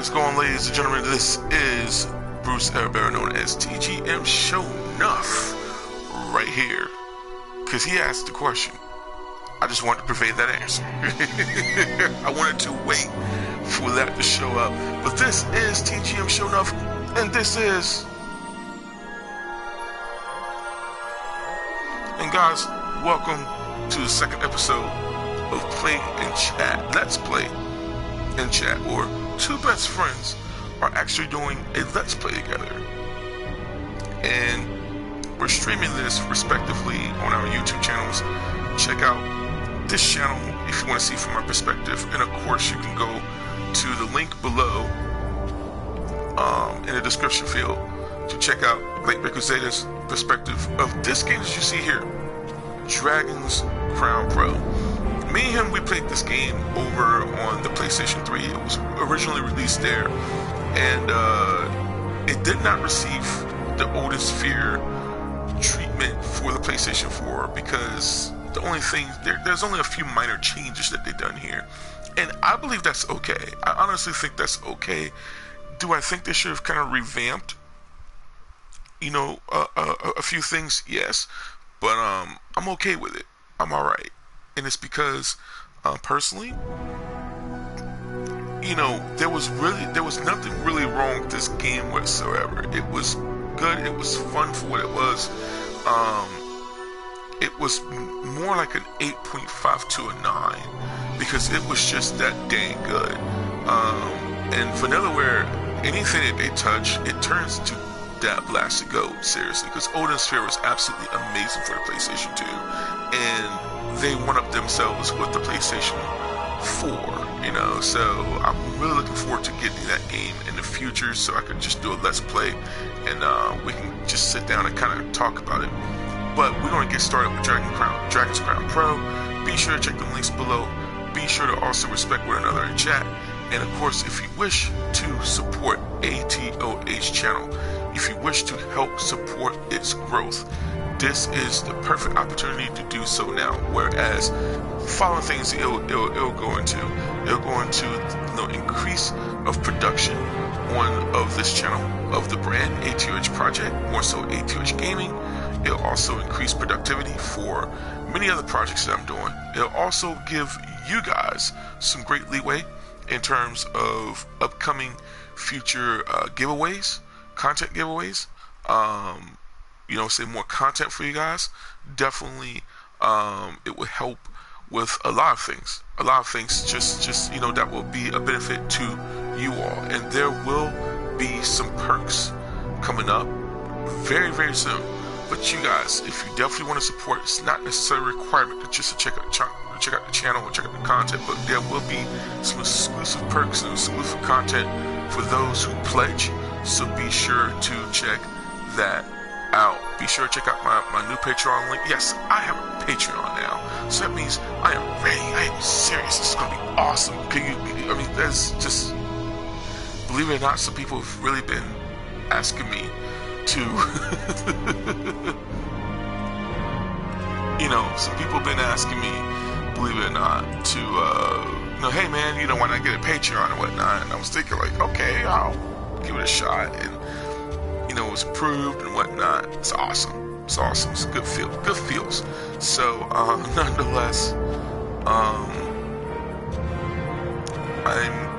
How's it going, ladies and gentlemen? This is Bruce, better known as TGM Sho'Nuff, right here. Because he asked the question. I just wanted to purvey that answer. I wanted to wait for that to show up. But this is TGM Sho'Nuff, and this is... And guys, welcome to the second episode of Play and Chat. Let's Play and Chat, or two best friends are actually doing a Let's Play together. And we're streaming this respectively on our YouTube channels. Check out this channel if you want to see from our perspective. And of course, you can go to the link below in the description field to check out Lightbreaker Zeta's perspective of this game that you see here, Dragon's Crown Pro. Me and him, we played this game over on the PlayStation 3. It was originally released there, and it did not receive the Odin Sphere treatment for the PlayStation 4 because the only thing, there's only a few minor changes that they've done here, and I believe that's okay. I honestly think that's okay. Do I think they should have kind of revamped, you know, a few things? Yes, but I'm okay with it. I'm alright. And it's because, personally, you know, there was nothing really wrong with this game whatsoever. It was good. It was fun for what it was. It was more like an 8.5 to a 9 because it was just that dang good. And Vanillaware, anything that they touch, it turns to that blasted gold, seriously, because Odin Sphere was absolutely amazing for the PlayStation 2, and they one-up themselves with the PlayStation 4, you know, so I'm really looking forward to getting that game in the future so I can just do a Let's Play, and we can just sit down and kind of talk about it. But we're going to get started with Dragon's Crown Pro. Be sure to check the links below. Be sure to also respect one another in chat. And of course, if you wish to support AToH channel, if you wish to help support its growth, this is the perfect opportunity to do so now. Whereas following things it'll go into you know, increase of production of this channel of the brand AToH Project, more so AToH Gaming. It'll also increase productivity for many other projects that I'm doing. It'll also give you guys some great leeway in terms of upcoming future giveaways, content giveaways. You know, say more content for you guys. Definitely, it will help with a lot of things. A lot of things, just you know, that will be a benefit to you all. And there will be some perks coming up very, very soon. But you guys, if you definitely want to support, it's not necessarily a requirement to just check out the channel or check out the content, but there will be some exclusive perks and exclusive content for those who pledge. So be sure to check that out. Be sure to check out my new Patreon link. Yes, I have a Patreon now, so that means I am ready. I am serious. This is gonna be awesome. I mean, there's just, believe it or not, some people have really been asking me to you know, some people have been asking me, believe it or not, to you know, hey man, you know, why not get a Patreon and whatnot? And I was thinking like, okay, I'll give it a shot. And you know, it was approved and whatnot. It's awesome. It's awesome. It's a good feel. Good feels. So nonetheless, I'm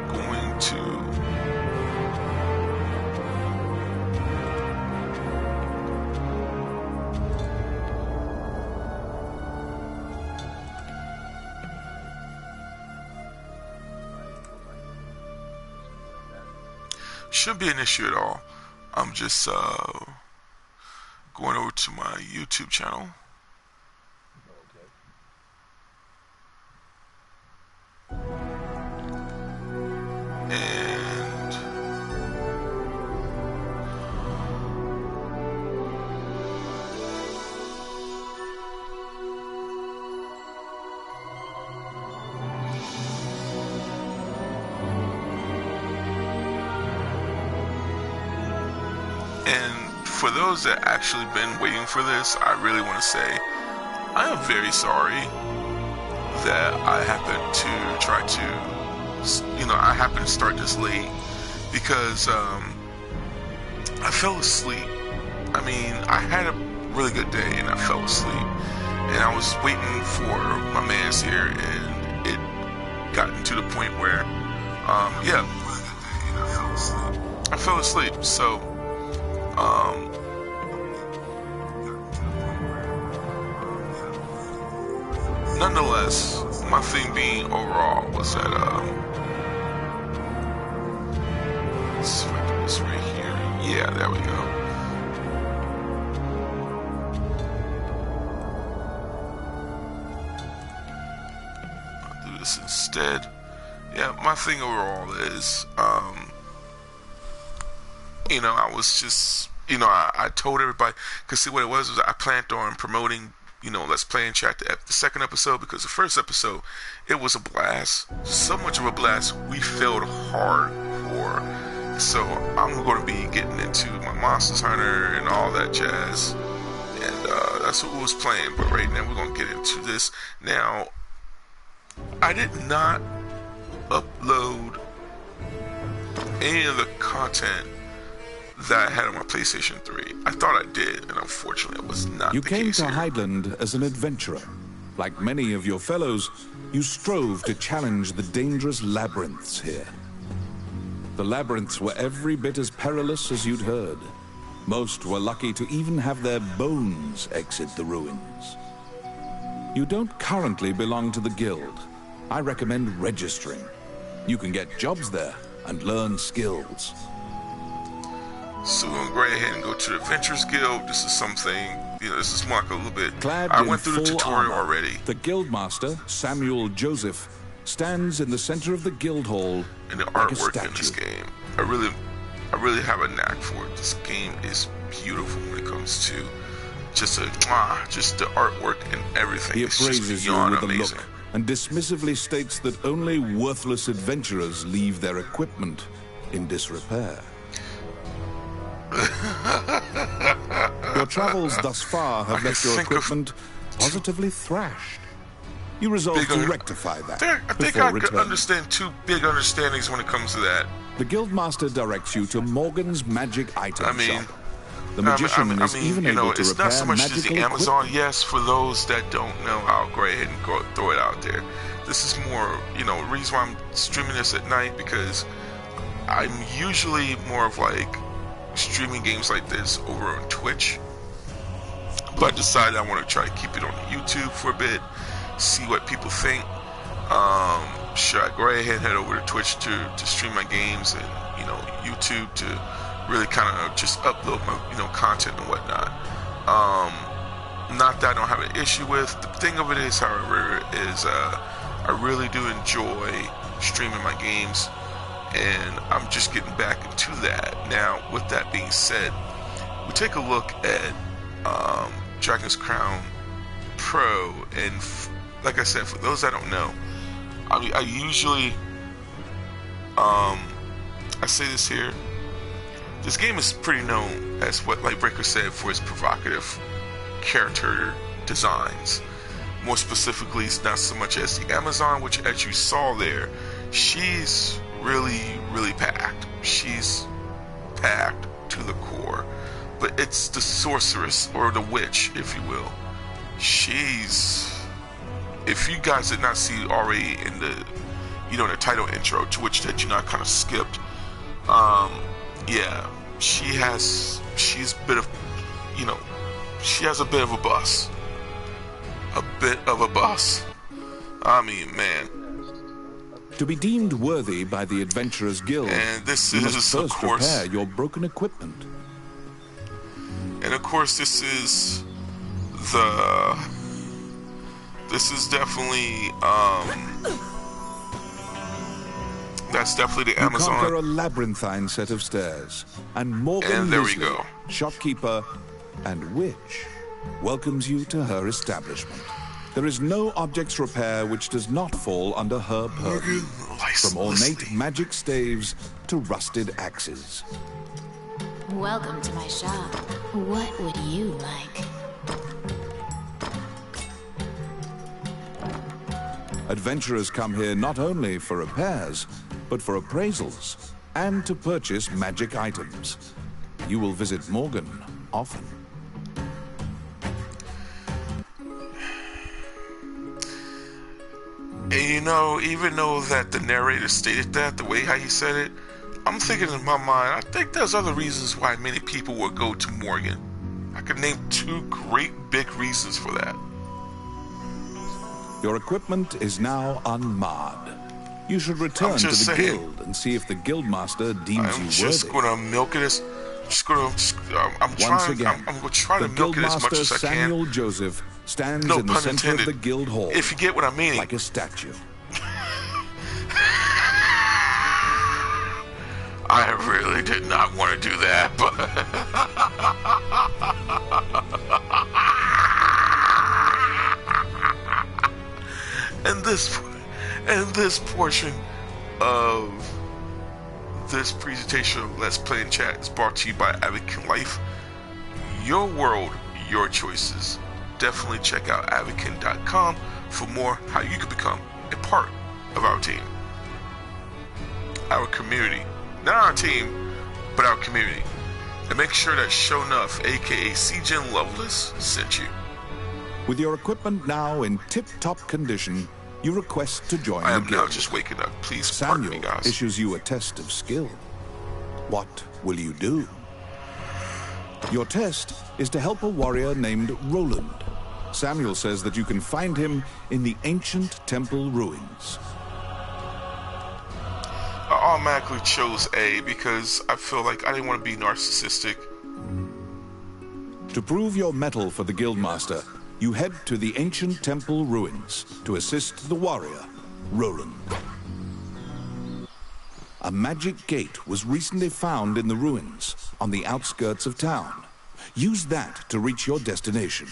going to shouldn't be an issue at all. I'm just going over to my YouTube channel. And for those that actually been waiting for this, I really want to say I am very sorry that I happened to try to, I happened to start this late, because I fell asleep. I mean, I had a really good day and I fell asleep. And I was waiting for my man's here, and it gotten to the point where, yeah, really good day and I fell asleep. I fell asleep, so, nonetheless, my thing being overall was that, let's see if I do this right here. Yeah, there we go. I'll do this instead. Yeah, my thing overall is, you know, I was just, you know, I told everybody, because see what it was I planned on promoting, you know, Let's Play and Chat the second episode, because the first episode, it was a blast. So much of a blast, we failed hardcore. So I'm going to be getting into my Monsters Hunter and all that jazz. And that's what we was playing. But right now, we're going to get into this. Now, I did not upload any of the content that I had on my PlayStation 3. I thought I did, and unfortunately it was not the case. You came to here. Highland as an adventurer. Like many of your fellows, you strove to challenge the dangerous labyrinths here. The labyrinths were every bit as perilous as you'd heard. Most were lucky to even have their bones exit the ruins. You don't currently belong to the guild. I recommend registering. You can get jobs there and learn skills. So we're going to go ahead and go to the Adventurers Guild. This is something, you know, this is more like a little bit... Clad I went through the tutorial armor, already. The Guildmaster, Samuel Joseph, stands in the center of the guild hall And the like a artwork statue. in this game, I really have a knack for it. This game is beautiful when it comes to just the artwork and everything. He It's just appraises you beyond with a amazing. look and dismissively states that only worthless adventurers leave their equipment in disrepair. Your travels thus far have left your equipment positively thrashed. You resolve to rectify that I think before I could returning. understand two big understandings when it comes to that. The Guildmaster directs you to Morgan's magic item shop. The I magician is even you know, able to it's repair not so much as magical the Amazon. equipment. Yes, for those that don't know, I'll go ahead and throw it out there. This is more, you know, the reason why I'm streaming this at night, because I'm usually more of like streaming games like this over on Twitch. But I decided I want to try to keep it on YouTube for a bit, see what people think. Should I go ahead and head over to Twitch to stream my games, and, you know, YouTube to really kind of just upload my, you know, content and whatnot. Not that I don't have an issue with. The thing of it is, however, is I really do enjoy streaming my games, and I'm just getting back into that. Now, with that being said, we take a look at Dragon's Crown Pro, and like I said, for those that don't know, I usually I say this here. This game is pretty known, as what Lightbreaker said, for its provocative character designs. More specifically, it's not so much as the Amazon, which, as you saw there, she's really packed. She's packed to the core. But it's the sorceress, or the witch, if you will. She's... If you guys did not see already in the, you know, the title intro, to which that you not kind of skipped, yeah, she's a bit of, you know, she has a bit of a bus. A bit of a bus. I mean, man. To be deemed worthy by the Adventurers Guild, And this you is, must of first course, repair your broken equipment. and of course, this is definitely, that's definitely the Amazon. You conquer a labyrinthine set of stairs, and Morgan And there we Leslie, go. shopkeeper and witch, welcomes you to her establishment. There is no objects repair which does not fall under her purview, from ornate magic staves to rusted axes. Welcome to my shop. What would you like? Adventurers come here not only for repairs, but for appraisals and to purchase magic items. You will visit Morgan often. And you know, even though that the narrator stated that, the way how he said it, I'm thinking in my mind, I think there's other reasons why many people would go to Morgan. I could name 2 great big reasons for that. Your equipment is now unmarred. You should return to the guild and see if the guildmaster deems you worthy. I'm just gonna milk it I'm gonna try to milk it as much as I can. Samuel Joseph stands in the center of the guild hall. If you get what I mean. Like a statue. I really did not want to do that, but and this portion of this presentation of Let's Play in Chat is brought to you by Advocate Life. Your world, your choices. Definitely check out advocate.com for more how you can become a part of our team, our community. Not our team, but our community. And make sure that Sho'Nuff, aka CGen Loveless, sent you. With your equipment now in tip-top condition, you request to join the guild. I am now just waking up. Please pardon me, guys. Samuel issues you a test of skill. What will you do? Your test is to help a warrior named Roland. Samuel says that you can find him in the ancient temple ruins. I automatically chose A because I feel like I didn't want to be narcissistic. To prove your mettle for the Guildmaster, you head to the ancient temple ruins to assist the warrior, Roland. A magic gate was recently found in the ruins on the outskirts of town. Use that to reach your destination.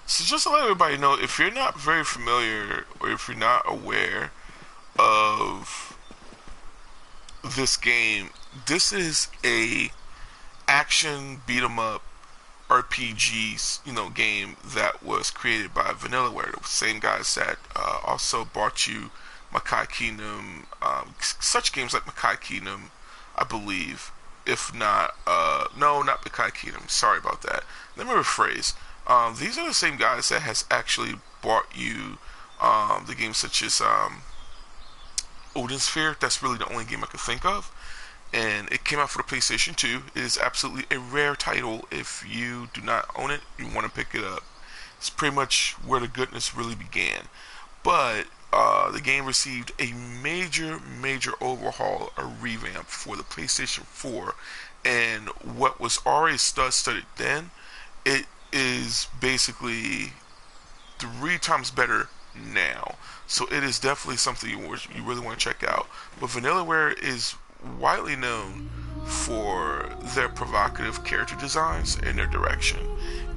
So just to let everybody know, if you're not very familiar or if you're not aware of this game, this is a action beat 'em up RPG, game that was created by Vanillaware, the same guys that also brought you Makai Kingdom, such games like Makai Kingdom, I believe. If not, no, not Makai Kingdom. Sorry about that. Let me rephrase. These are the same guys that has actually brought you the games such as Odin Sphere. That's really the only game I could think of, and it came out for the PlayStation 2. It is absolutely a rare title. If you do not own it, you want to pick it up. It's pretty much where the goodness really began. But the game received a major overhaul, a revamp for the PlayStation 4, and what was already studied then, it is basically 3 times better now. So it is definitely something you really want to check out. But Vanillaware is widely known for their provocative character designs and their direction,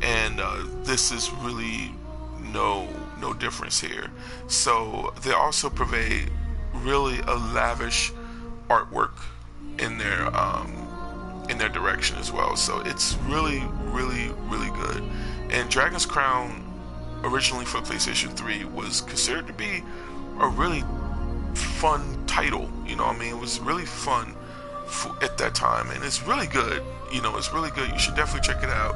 and this is really no difference here. So they also purvey really a lavish artwork in their direction as well. So it's really good. And Dragon's Crown, originally for PlayStation 3, was considered to be a really fun title. It was really fun at that time, and it's really good. It's really good. You should definitely check it out.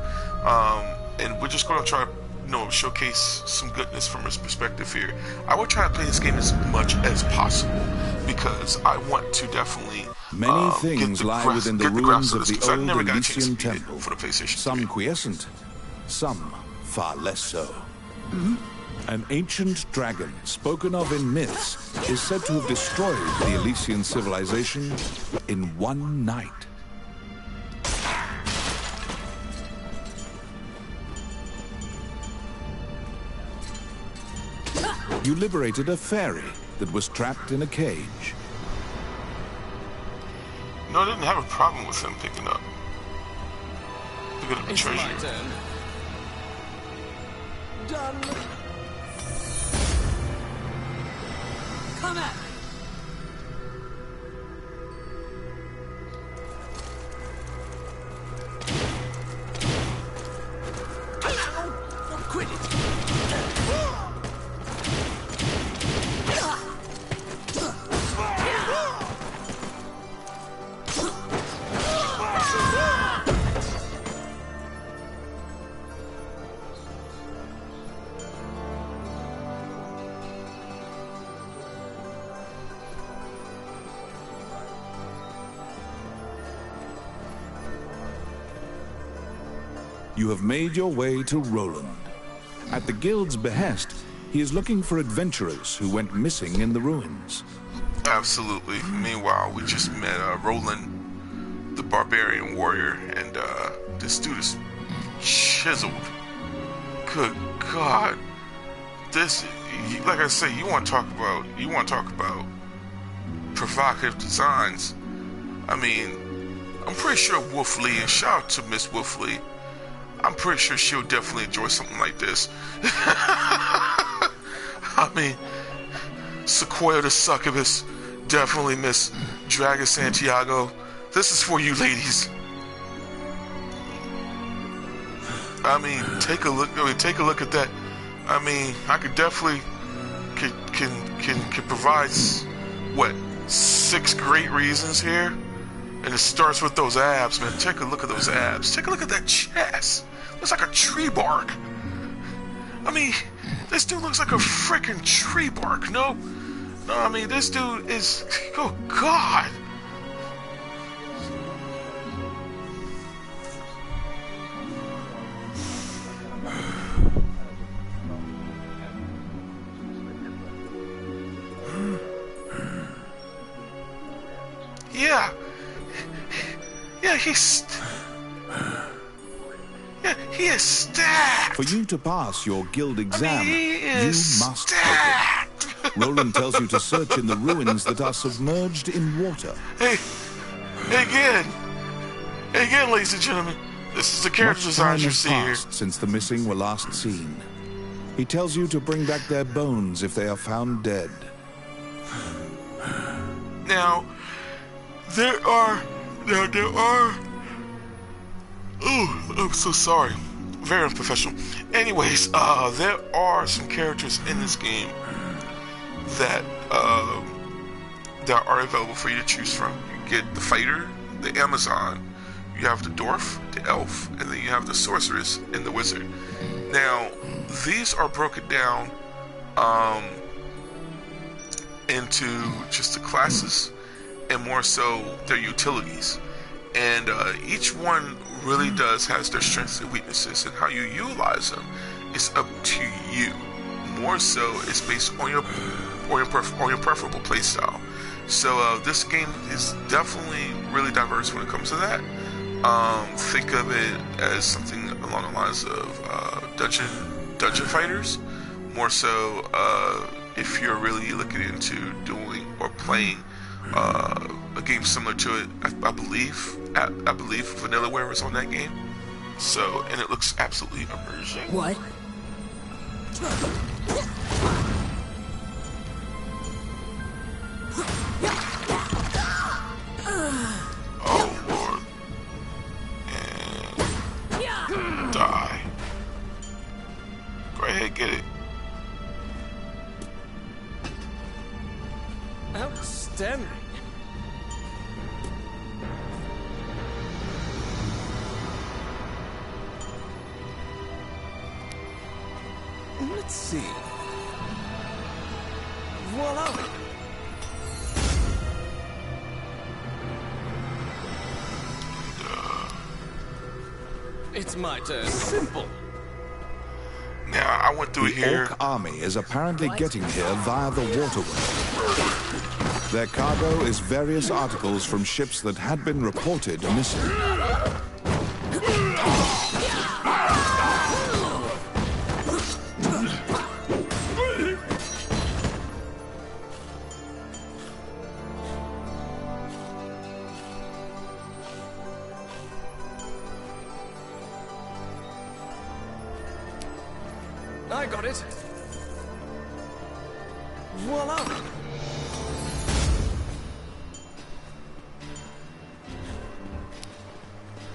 And we're just going to try to showcase some goodness from his perspective here. I will try to play this game as much as possible because I want to definitely many things lie within the ruins of the old Elysian temple. For the PlayStation 3. Some quiescent, some far less so. An ancient dragon, spoken of in myths, is said to have destroyed the Elysian civilization in one night. You liberated a fairy that was trapped in a cage. No, I didn't have a problem with him picking up the treasure. My turn. Done. Come at me. Quit it. you have made your way to Roland. At the guild's behest, he is looking for adventurers who went missing in the ruins. Absolutely. Meanwhile, we just met Roland, the barbarian warrior, and this dude is chiseled. Good God. This, like I say, you want to talk about provocative designs. I mean, I'm pretty sure Wolf Lee, and shout out to Miss Wolf Lee, I'm pretty sure she'll definitely enjoy something like this. I mean, Sequoia the Succubus, definitely Miss Dragon Santiago. This is for you ladies. I mean, take a look at that. I mean, I could definitely can provide what 6 great reasons here, and it starts with those abs, man. Take a look at those abs. Take a look at that chest. Looks like a tree bark. I mean, this dude looks like a freaking tree bark. No, I mean, this dude is. Oh God. He is stacked. For you to pass your guild exam, he you is must stacked. take it. Roland tells you to search in the ruins that are submerged in water. Hey again, ladies and gentlemen. This is the character design you see here. Since the missing were last seen. He tells you to bring back their bones if they are found dead. Now, there are. Oh, I'm so sorry. Very unprofessional. Anyways, there are some characters in this game that are available for you to choose from. You get the fighter, the Amazon, you have the dwarf, the elf, and then you have the sorceress and the wizard. Now, these are broken down into just the classes and more so their utilities. And each one really has their strengths and weaknesses, and how you utilize them is up to you. More so, it's based on your preferable playstyle. So this game is definitely really diverse when it comes to that. Think of it as something along the lines of dungeon fighters. More so, if you're really looking into doing or playing a game similar to it, I believe Vanillaware is on that game. So, and it looks absolutely amazing. What? Oh Lord. And die. Go ahead, get it. Outstanding. Let's see. Voila! It's my turn. Simple. Now, I went through The here. Orc army is apparently getting here via the waterway. Their cargo is various articles from ships that had been reported missing. I got it. Voila!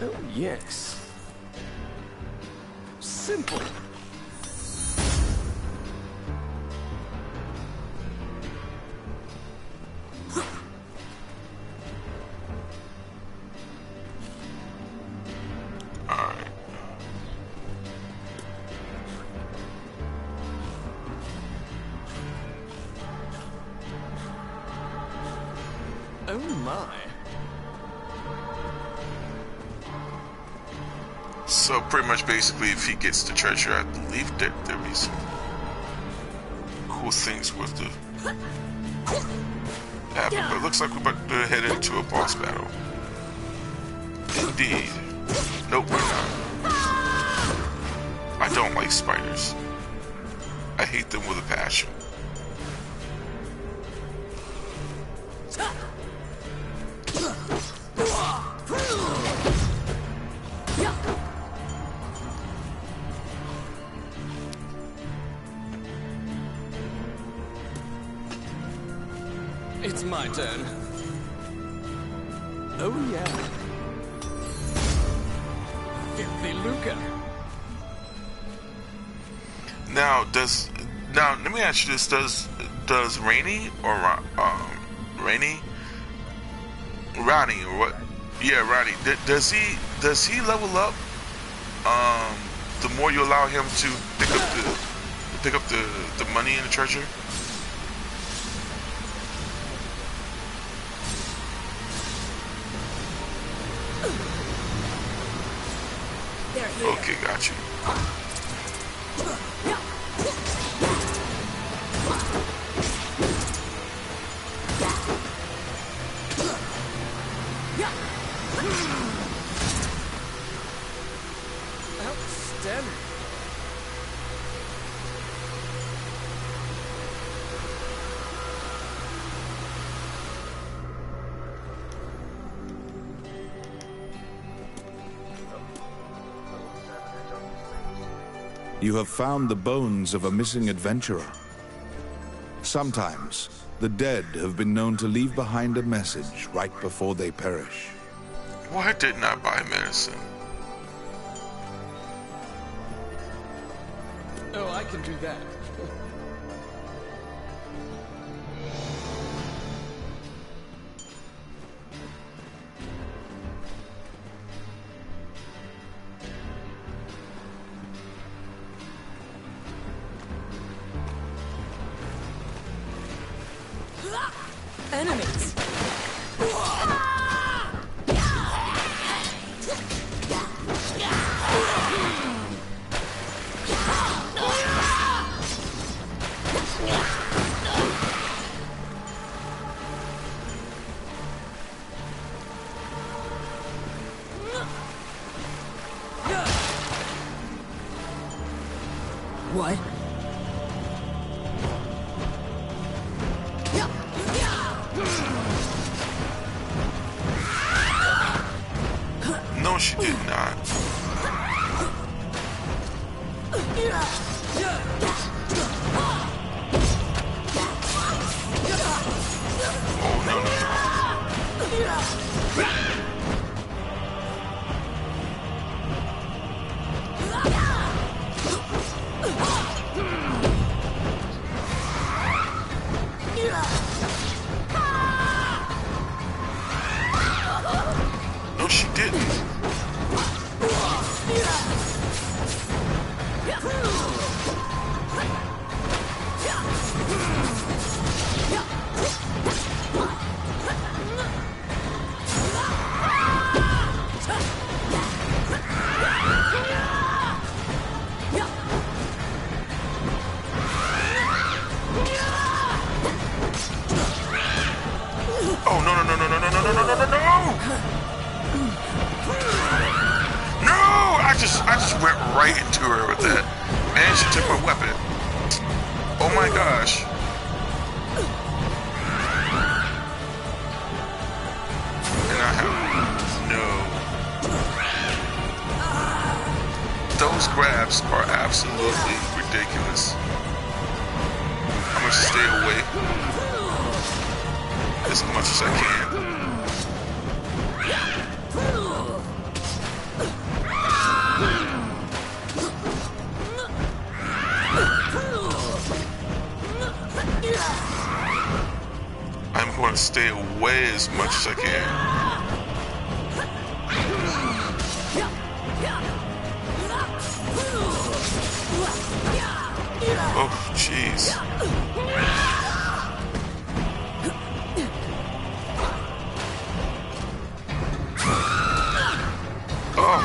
Oh, yes. Simple. Alright. Oh my. So pretty much basically if he gets the treasure, I believe that there'll be some cool things with the happen, but it looks like we're about to head into a boss battle. Indeed. Nope, we're not. I don't like spiders. I hate them with a passion. It's my turn. Oh yeah. Filthy Luca. Now let me ask you this: does Ronnie or what? Yeah, Ronnie. Does he level up? The more you allow him to pick up the money and the treasure. Okay, got you. Outstanding. You have found the bones of a missing adventurer. Sometimes, the dead have been known to leave behind a message right before they perish. Why didn't I buy medicine? Oh, I can do that. Enemies! What? No, she did not. Oh, no, no, no. No, she didn't. Oh, no, no, no, no, no, no, no, no, no, no, no, no! No! I just went right into her with that. And she took my weapon. Oh my gosh. And I have no. Those grabs are absolutely ridiculous. I'm gonna stay away as much as I can. I'm going to stay away as much as I can. Oh, jeez. Oh.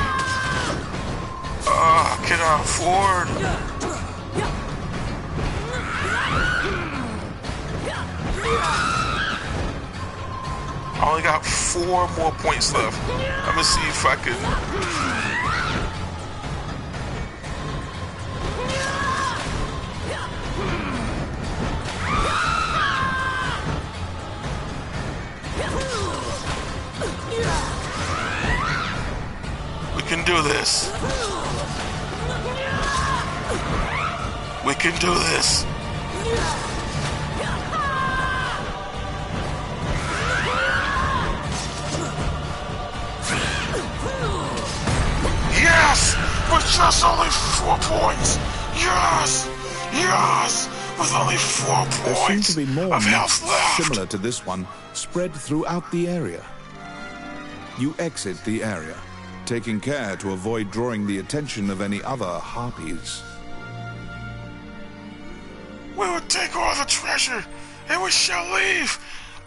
cannot afford. I only got 4 more points left. I'm gonna see if I can. We can do this. We can do this. Yes! With just only 4 points! Yes! Yes! With only 4 There seem points to be more of health nests left! similar to this one spread throughout the area. You exit the area, taking care to avoid drawing the attention of any other harpies. We will take all the treasure, and we shall leave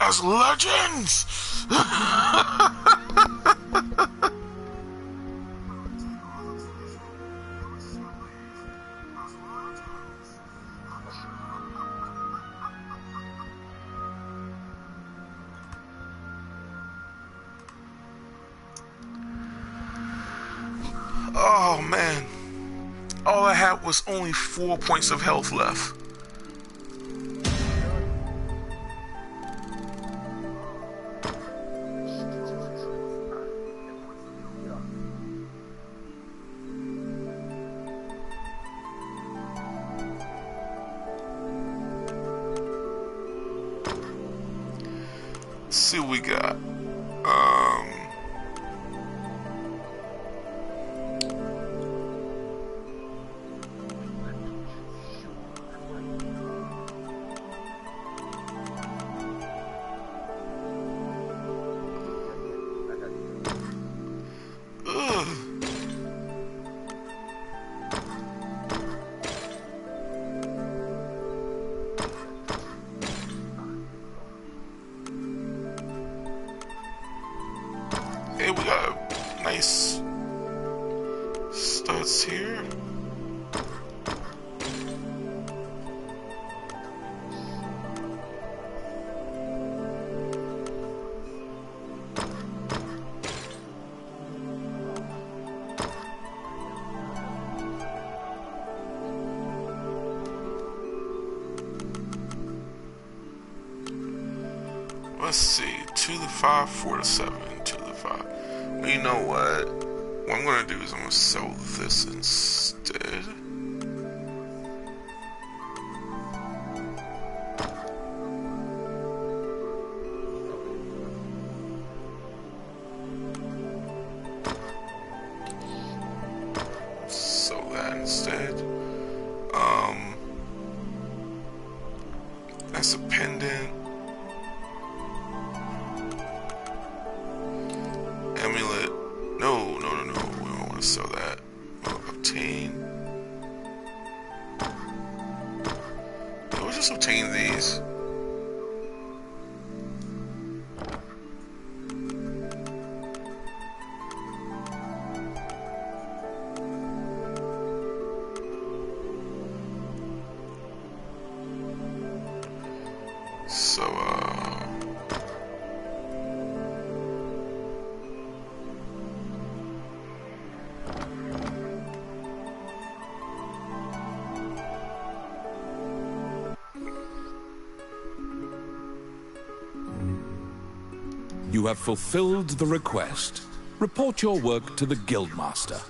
as legends! Oh man, all I had was only 4 points of health left. Let's see what we got. Hey, we got nice studs here. Let's see, 2 to the 5, 4 to 7, 2 to the 5. Well, you know what? What I'm gonna do is I'm gonna sell this instead. Sell that instead. That's a pendant. Amulet. No. We don't want to sell that. Obtain. Yeah, we'll just obtain these. So, You have fulfilled the request. Report your work to the Guildmaster.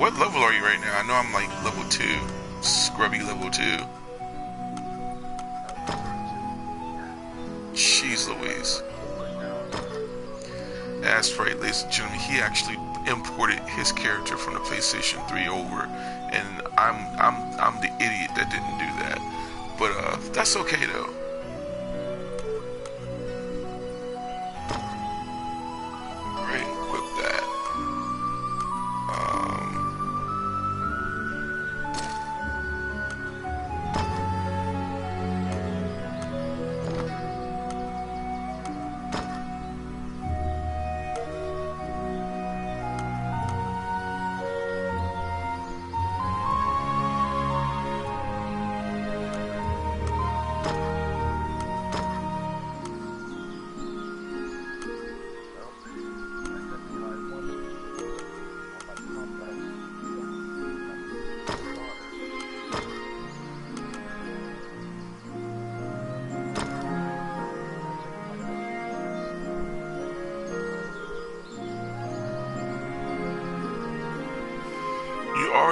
what level are you right now? I know I'm like level 2. Scrubby level 2. Jeez Louise. That's right, ladies and gentlemen. He actually imported his character from the PlayStation 3 over, and I'm the idiot that didn't do that. But that's okay though. Right, equip that.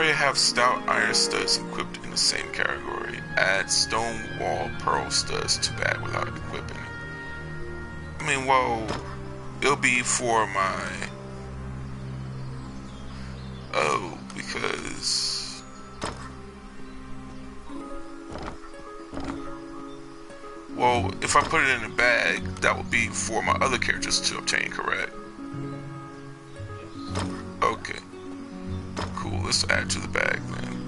already have stout iron studs equipped in the same category. Add stone wall pearl studs to bag without equipping. I mean, well, it'll be for my... Oh, because... Well, if I put it in a bag, that would be for my other characters to obtain, correct? Okay. Cool, let's add to the bag then.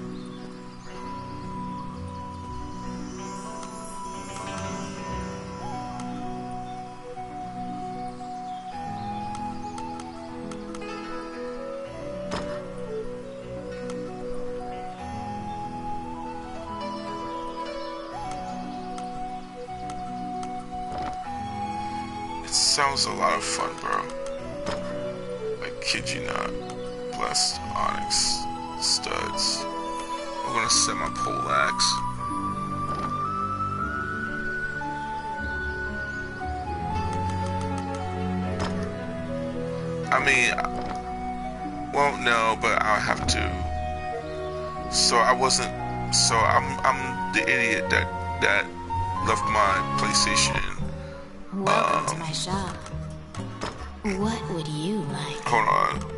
Sounds a lot of fun, bro. I kid you not. Blessed onyx studs. I'm gonna set my pole axe. I mean, well, no, but I'll have to. So I wasn't. So I'm the idiot that left my PlayStation. Welcome to my shop. What would you like? Hold on.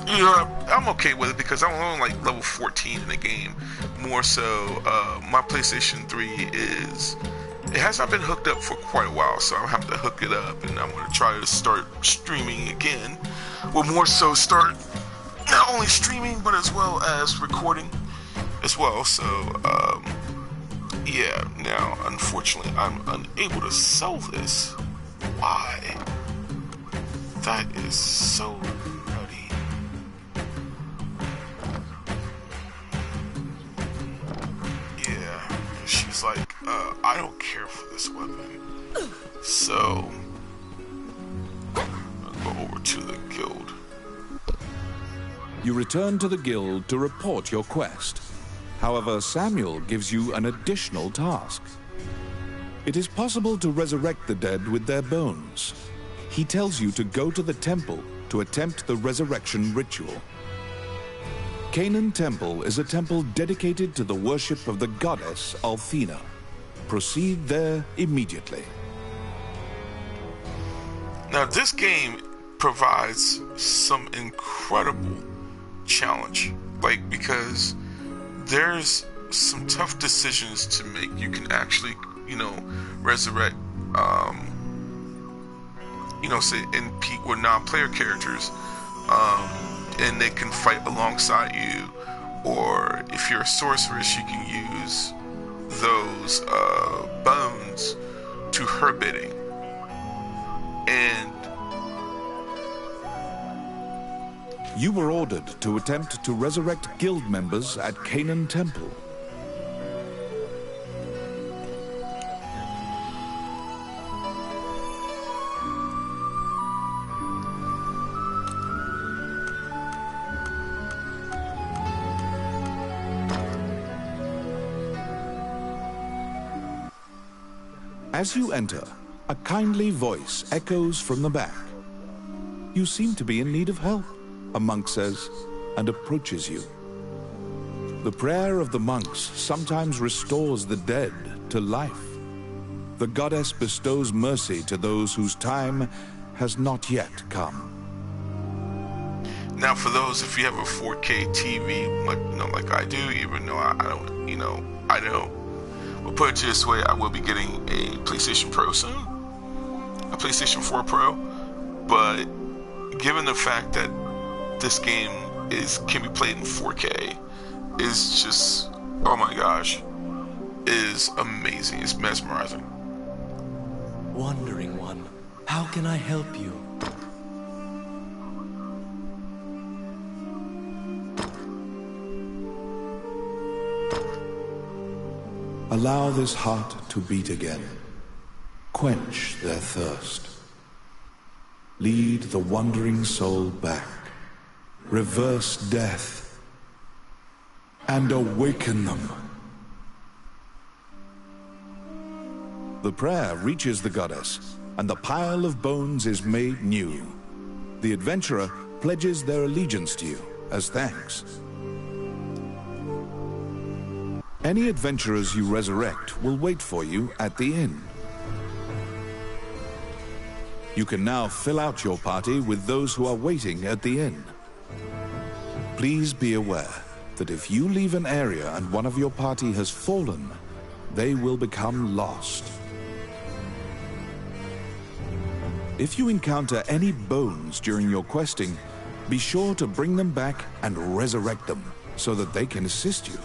Yeah, I'm okay with it because I'm only like level 14 in the game. More so, my PlayStation 3 it has not been hooked up for quite a while, so I'll have to hook it up, and I'm going to try to start streaming again. Well, more so start not only streaming, but as well as recording as well. So, yeah, now, unfortunately, I'm unable to sell this. Why? That is so nutty. Yeah, she's like, I don't care for this weapon. So, I'll go over to the guild. You return to the guild to report your quest. However, Samuel gives you an additional task. It is possible to resurrect the dead with their bones. He tells you to go to the temple to attempt the resurrection ritual. Canaan Temple is a temple dedicated to the worship of the goddess Althena. Proceed there immediately. Now, this game provides some incredible challenge, like, because there's some tough decisions to make. You can actually, resurrect, say NP or non-player characters, and they can fight alongside you. Or if you're a sorceress, you can use those bones to her bidding. And you were ordered to attempt to resurrect guild members at Canaan Temple. As you enter, a kindly voice echoes from the back. You seem to be in need of help, a monk says, and approaches you. The prayer of the monks sometimes restores the dead to life. The goddess bestows mercy to those whose time has not yet come. now for those, if you have a 4K TV, like I do, even though I don't, I don't. We'll put it this way, I will be getting a PlayStation Pro soon, a PlayStation 4 Pro, but given the fact that this game can be played in 4K, is just, oh my gosh, is amazing. It's mesmerizing. Wandering One, how can I help you? Allow this heart to beat again. Quench their thirst. Lead the wandering soul back. Reverse death. And awaken them. The prayer reaches the goddess, and the pile of bones is made new. The adventurer pledges their allegiance to you as thanks. Any adventurers you resurrect will wait for you at the inn. You can now fill out your party with those who are waiting at the inn. Please be aware that if you leave an area and one of your party has fallen, they will become lost. If you encounter any bones during your questing, be sure to bring them back and resurrect them so that they can assist you.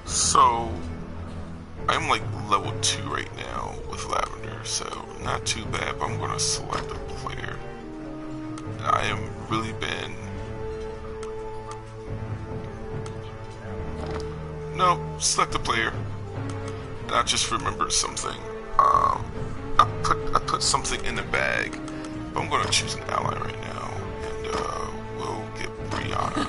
So, I'm like level 2 right now with Lavender, so not too bad, but I'm going to select a player. I am really been... No, select a player. And I just remembered something. I put something in the bag, but I'm going to choose an ally right now, and we'll get Brianna.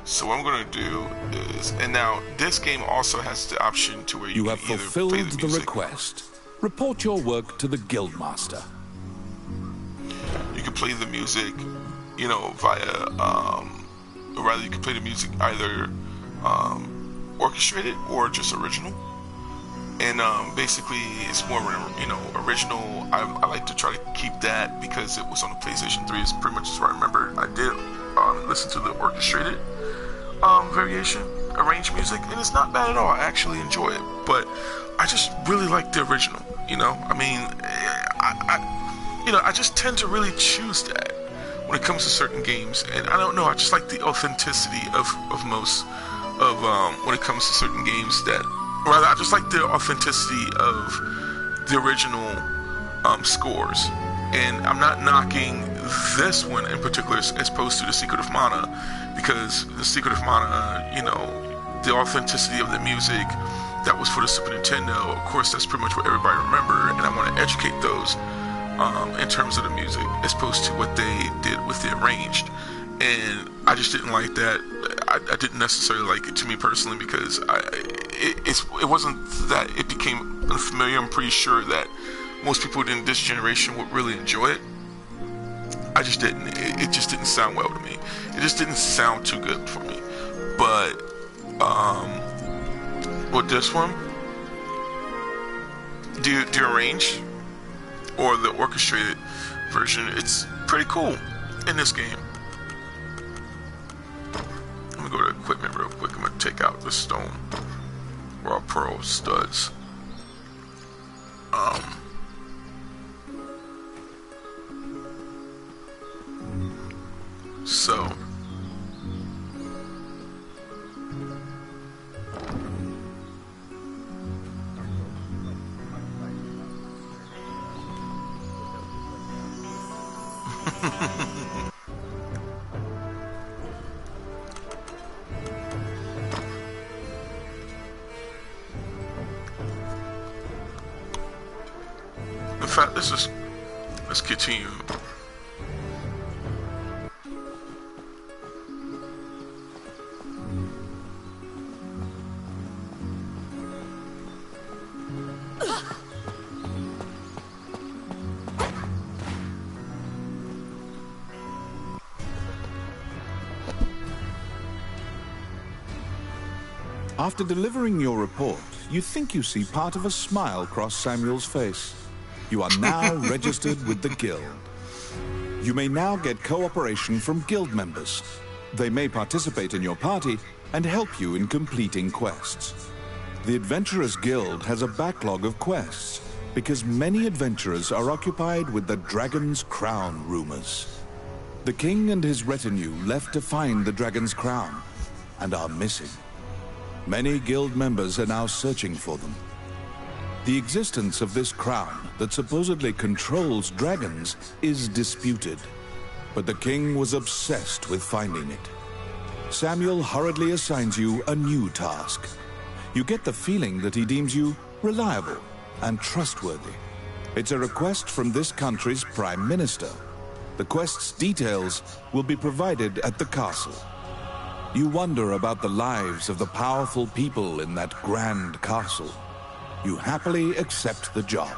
So what I'm going to do is, and now this game also has the option to where you have can either fulfilled play the request. Report your work to the Guildmaster. You can play the music, you know, via, or rather you can play the music either orchestrated or just original. And basically it's more, you know, original. I like to try to keep that because it was on the PlayStation 3. It's pretty much what I remember. I did listen to the orchestrated variation, arranged music, and it's not bad at all. I actually enjoy it, but I just really like the original, you know? I mean, I just tend to really choose that when it comes to certain games, and I don't know, I just like the authenticity of most of, when it comes to certain games that, rather, I just like the authenticity of the original, scores. And I'm not knocking this one in particular as opposed to The Secret of Mana, because The Secret of Mana, you know, the authenticity of the music that was for the Super Nintendo, of course, that's pretty much what everybody remember, and I want to educate those in terms of the music as opposed to what they did with the arranged. And I just didn't like that. I didn't necessarily like it, to me personally, because it wasn't that it became unfamiliar. I'm pretty sure that most people in this generation would really enjoy it. I just didn't. It just didn't sound well to me. It just didn't sound too good for me. But with this one, the arranged or the orchestrated version, it's pretty cool in this game. Let me go to equipment real quick. I'm gonna take out the stone raw pearl studs. So in fact, let's continue. After delivering your report, you think you see part of a smile cross Samuel's face. You are now registered with the Guild. You may now get cooperation from Guild members. They may participate in your party and help you in completing quests. The Adventurers Guild has a backlog of quests because many adventurers are occupied with the Dragon's Crown rumors. The king and his retinue left to find the Dragon's Crown and are missing. Many Guild members are now searching for them. The existence of this crown that supposedly controls dragons is disputed, but the king was obsessed with finding it. Samuel hurriedly assigns you a new task. You get the feeling that he deems you reliable and trustworthy. It's a request from this country's Prime Minister. The quest's details will be provided at the castle. You wonder about the lives of the powerful people in that grand castle. You happily accept the job.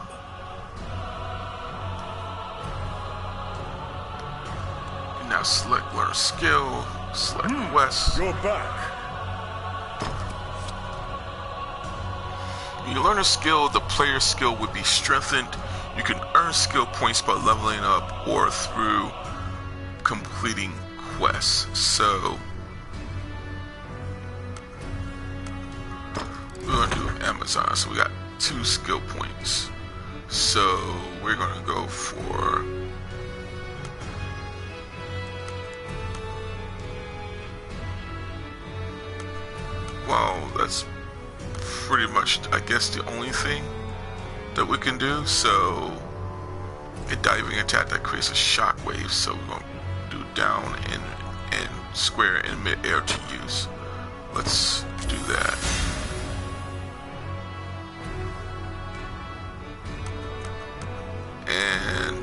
Now select learn skill, select quest. You're back. When you learn a skill, the player's skill would be strengthened. You can earn skill points by leveling up or through completing quests. So we're gonna do Amazon. So we got 2 skill points. So we're gonna go for that's pretty much, I guess, the only thing that we can do. So a diving attack that creates a shockwave. So we're going to do down and square in mid-air to use. Let's do that. And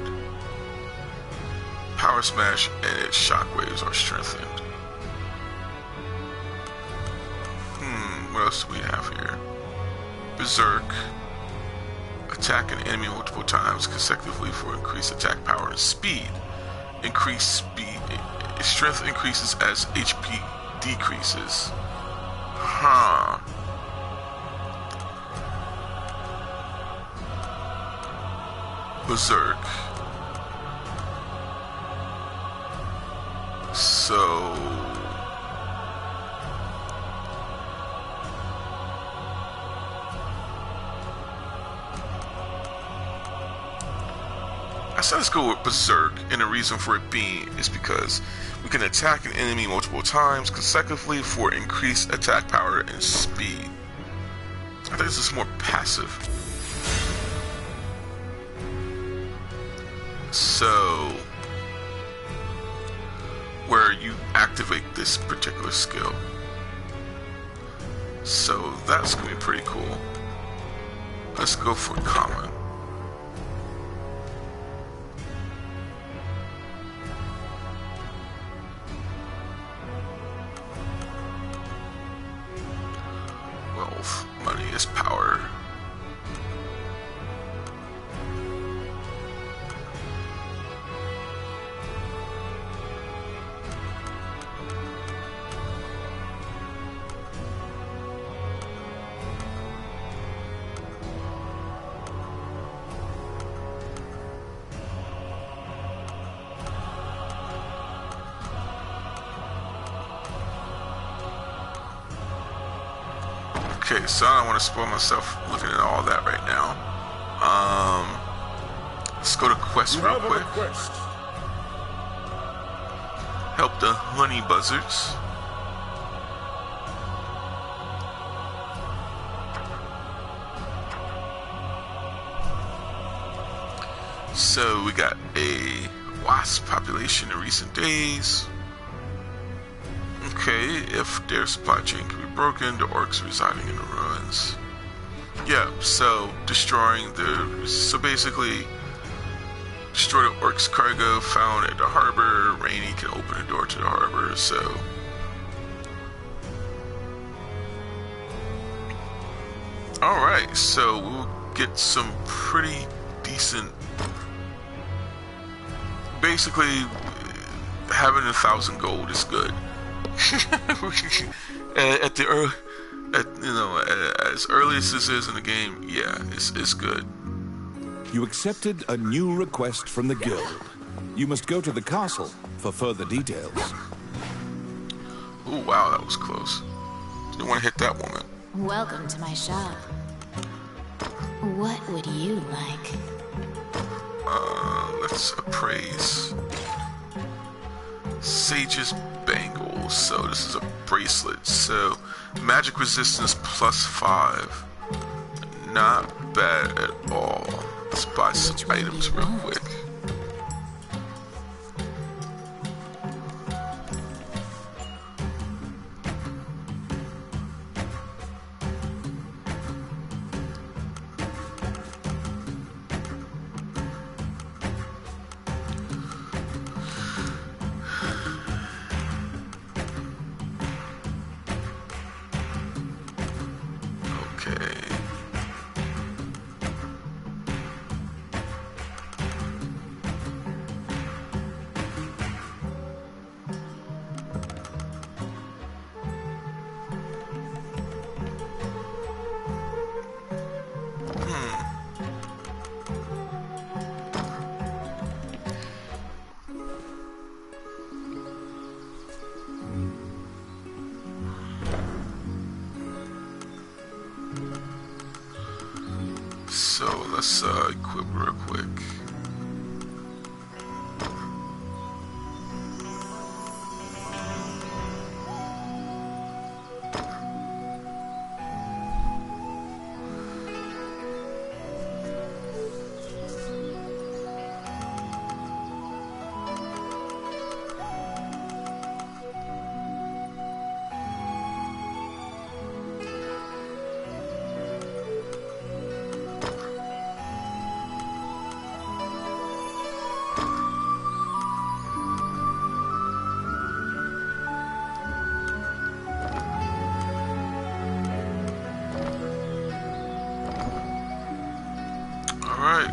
power smash and its shockwaves are strengthened. What else do we have here? Berserk. Attack an enemy multiple times consecutively for increased attack power and speed. Increased speed. Strength increases as HP decreases. Berserk. So I said let's go with Berserk, and the reason for it being is because we can attack an enemy multiple times consecutively for increased attack power and speed. I think this is more passive. So, where you activate this particular skill. So that's gonna be pretty cool. Let's go for common. Wealth, money is power. Okay, so I don't want to spoil myself looking at all that right now. Let's go to quest real quick. Help the honey buzzards. So we got a wasp population in recent days. Okay, if their supply chain can be broken, the orcs residing in the ruins. Yeah, so so basically destroy the orcs cargo found at the harbor. Rainy can open the door to the harbor, so alright, so we'll get some pretty decent, basically having 1,000 gold is good. As early as this is in the game, yeah, it's good. You accepted a new request from the guild. You must go to the castle for further details. Oh wow, that was close. Didn't want to hit that woman. Welcome to my shop. What would you like? Let's appraise. Sage's bangle. So this is a bracelet. So magic resistance +5. Not bad at all. Let's buy some items real quick. let's equip real quick. Alright.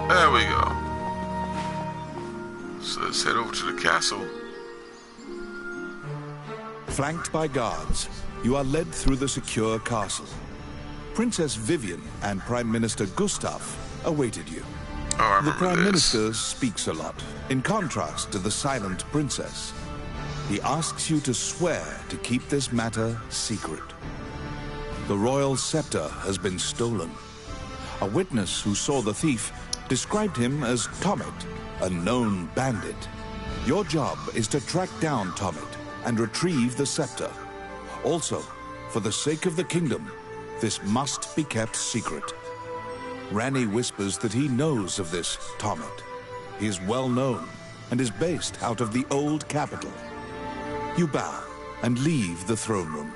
There we go. So let's head over to the castle. Flanked by guards, you are led through the secure castle. Princess Vivian and Prime Minister Gustav awaited you. Oh, I The remember Prime this. Minister speaks a lot, in contrast to the silent princess. He asks you to swear to keep this matter secret. The royal scepter has been stolen. A witness who saw the thief described him as Tomet, a known bandit. Your job is to track down Tomet and retrieve the scepter. Also, for the sake of the kingdom, this must be kept secret. Ranni whispers that he knows of this Tomet. He is well known and is based out of the old capital. You bow and leave the throne room.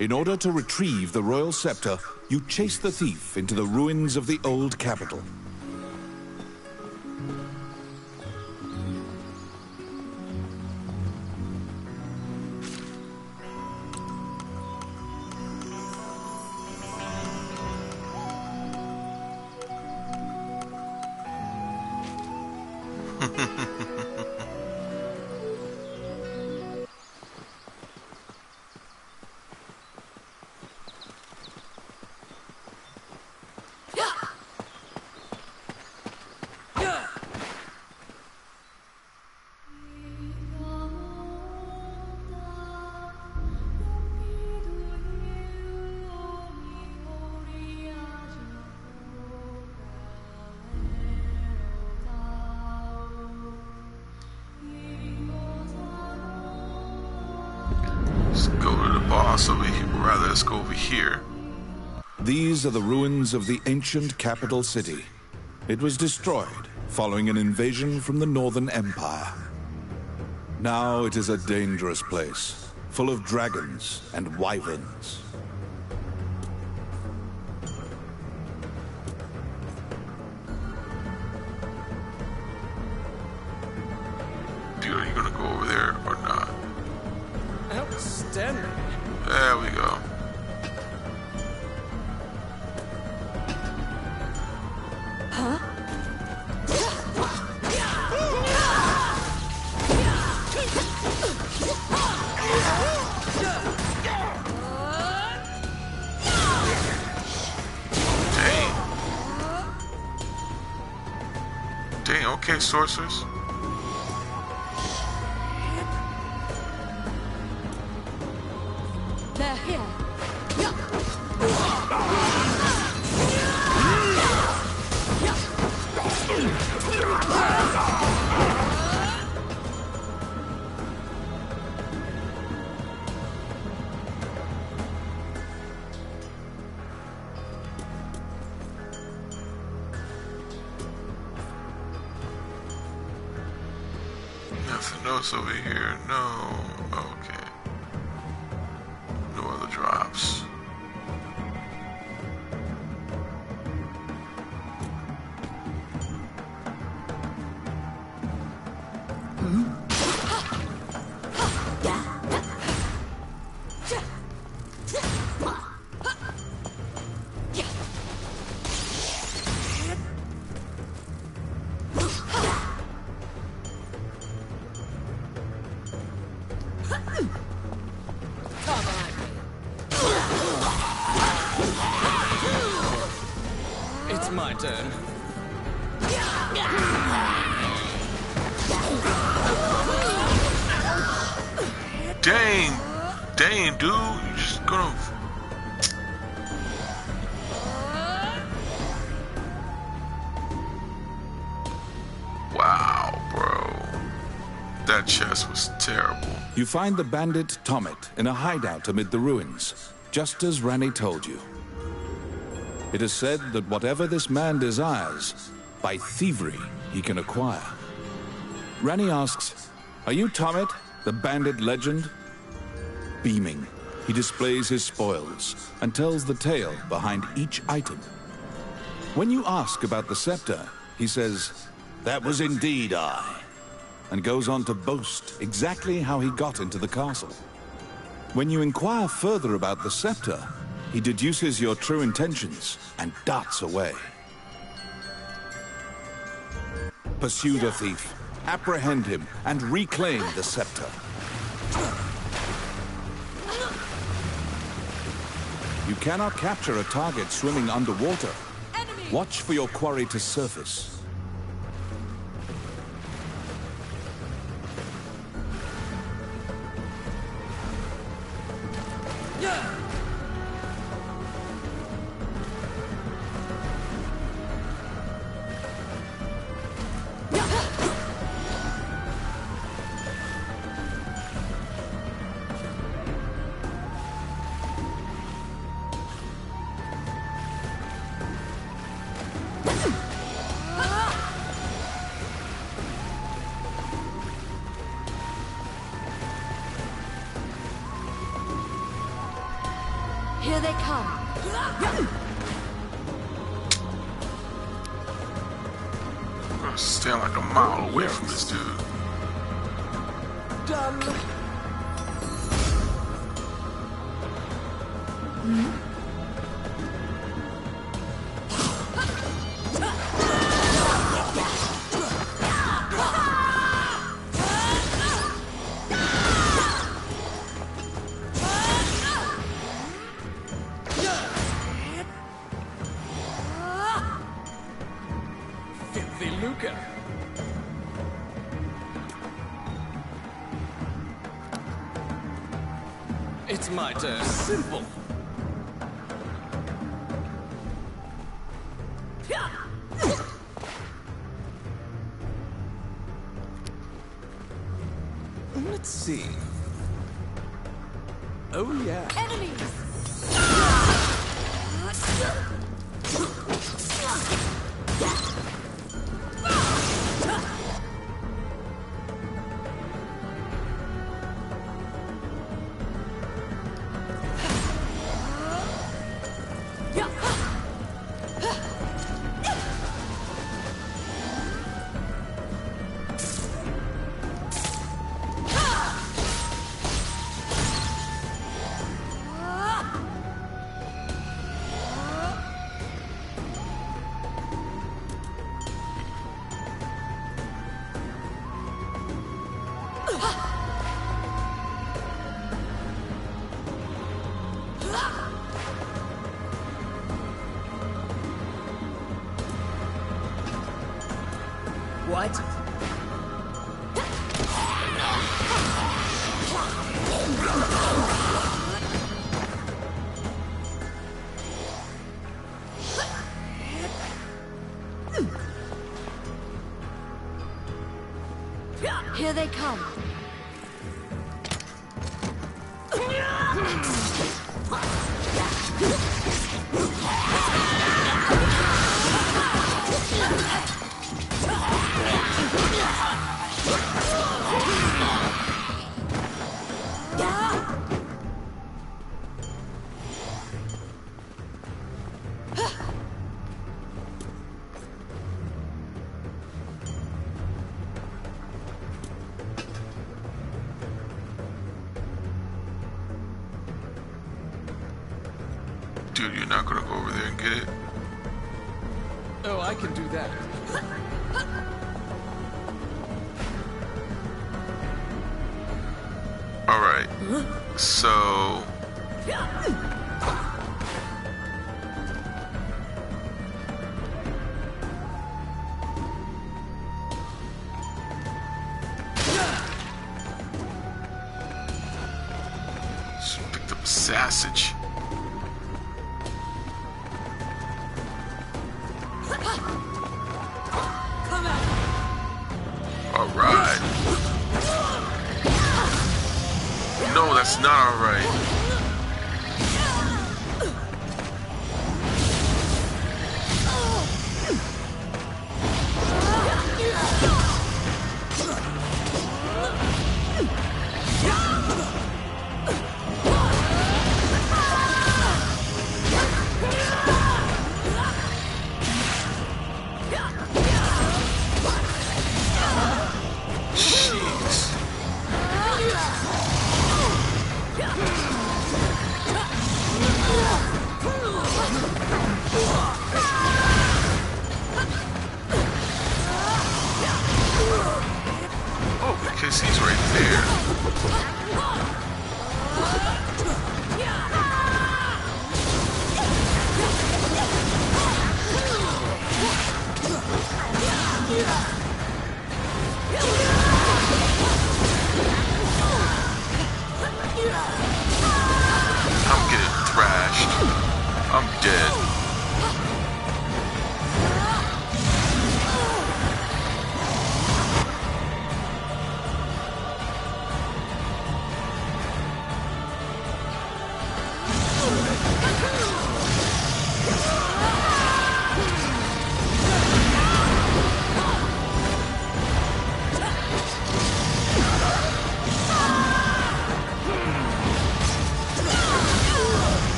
In order to retrieve the royal scepter, you chase the thief into the ruins of the old capital. Let's go to the boss over here. Rather, let's go over here. These are the ruins of the ancient capital city. It was destroyed following an invasion from the Northern Empire. Now it is a dangerous place, full of dragons and wyverns. Dude, are you gonna go over there or not? Outstanding. There we go. Dang, okay, sorcerers. They're here. Nothing else over here. No. Okay. No other drops. It's my turn. Dang, dude, you're just gonna... Wow, bro. That chest was terrible. You find the bandit Tomet in a hideout amid the ruins, just as Ranni told you. It is said that whatever this man desires, by thievery he can acquire. Ranni asks, "Are you Tomet, the bandit legend?" Beaming, he displays his spoils and tells the tale behind each item. When you ask about the scepter, he says, "That was indeed I," and goes on to boast exactly how he got into the castle. When you inquire further about the scepter, he deduces your true intentions and darts away. Pursue the thief, apprehend him, and reclaim the scepter. You cannot capture a target swimming underwater. Watch for your quarry to surface. Here they come. I'm gonna stand like a mile away from this dude. Done. Filthy Luca. It's my turn. Simple. Let's see. Oh yeah. Enemies! What? Here they come. Dude, you're not gonna go over there and get it? Oh, I can do that. Alright. So... the sausage. Come at me. Alright. No, that's not alright. Because he's right there. I'm getting thrashed. I'm dead.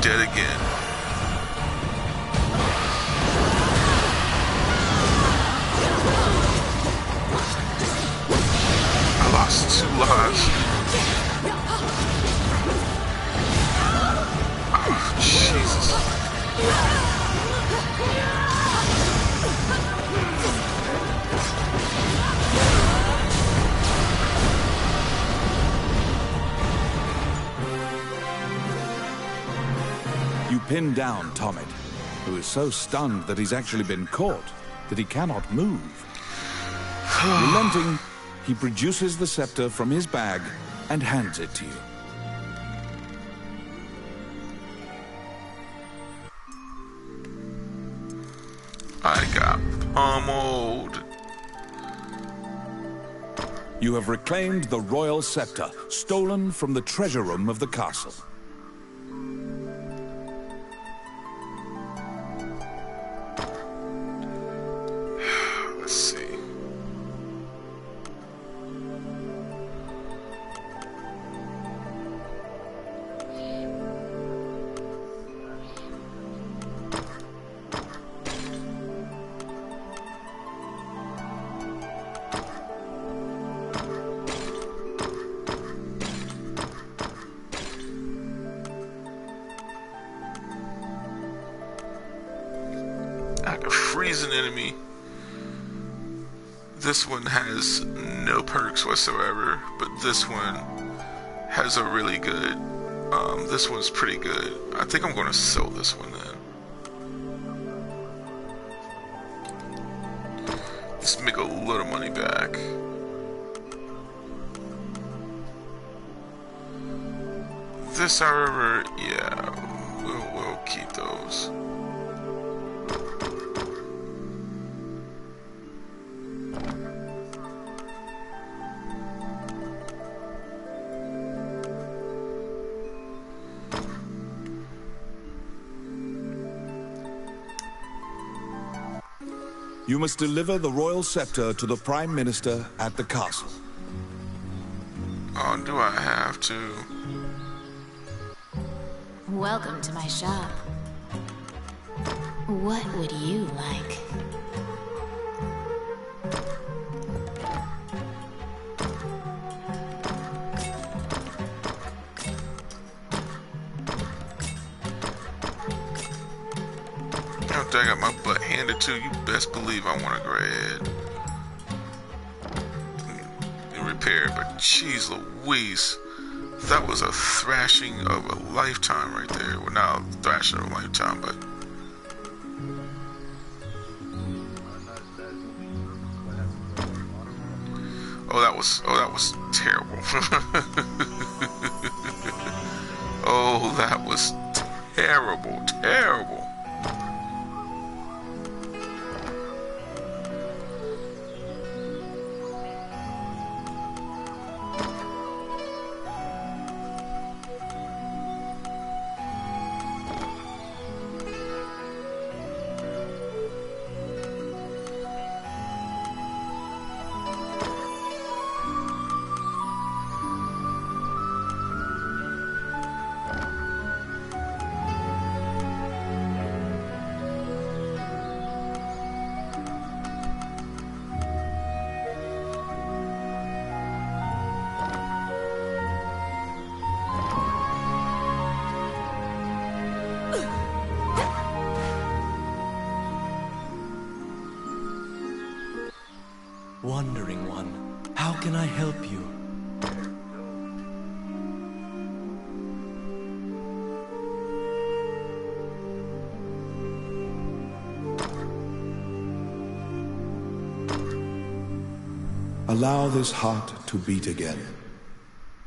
Dead again. I lost 2 lives. Oh, Jesus. You pin down Tommet, who is so stunned that he's actually been caught, that he cannot move. Relenting, he produces the scepter from his bag and hands it to you. I got pummeled. You have reclaimed the royal scepter, stolen from the treasure room of the castle. Let's see. I can freeze an enemy. This one has no perks whatsoever, but this one has a really good, this one's pretty good. I think I'm going to sell this one then. Let's make a lot of money back. This, however, yeah, we'll keep those. You must deliver the royal scepter to the Prime Minister at the castle. Oh, do I have to? Welcome to my shop. What would you like? After I got my butt handed to, you best believe I want to go ahead and repair it. But jeez Louise, that was a thrashing of a lifetime right there. Well, not a thrashing of a lifetime, but oh, that was terrible. Oh, that was terrible, terrible. Wandering one, how can I help you? Allow this heart to beat again.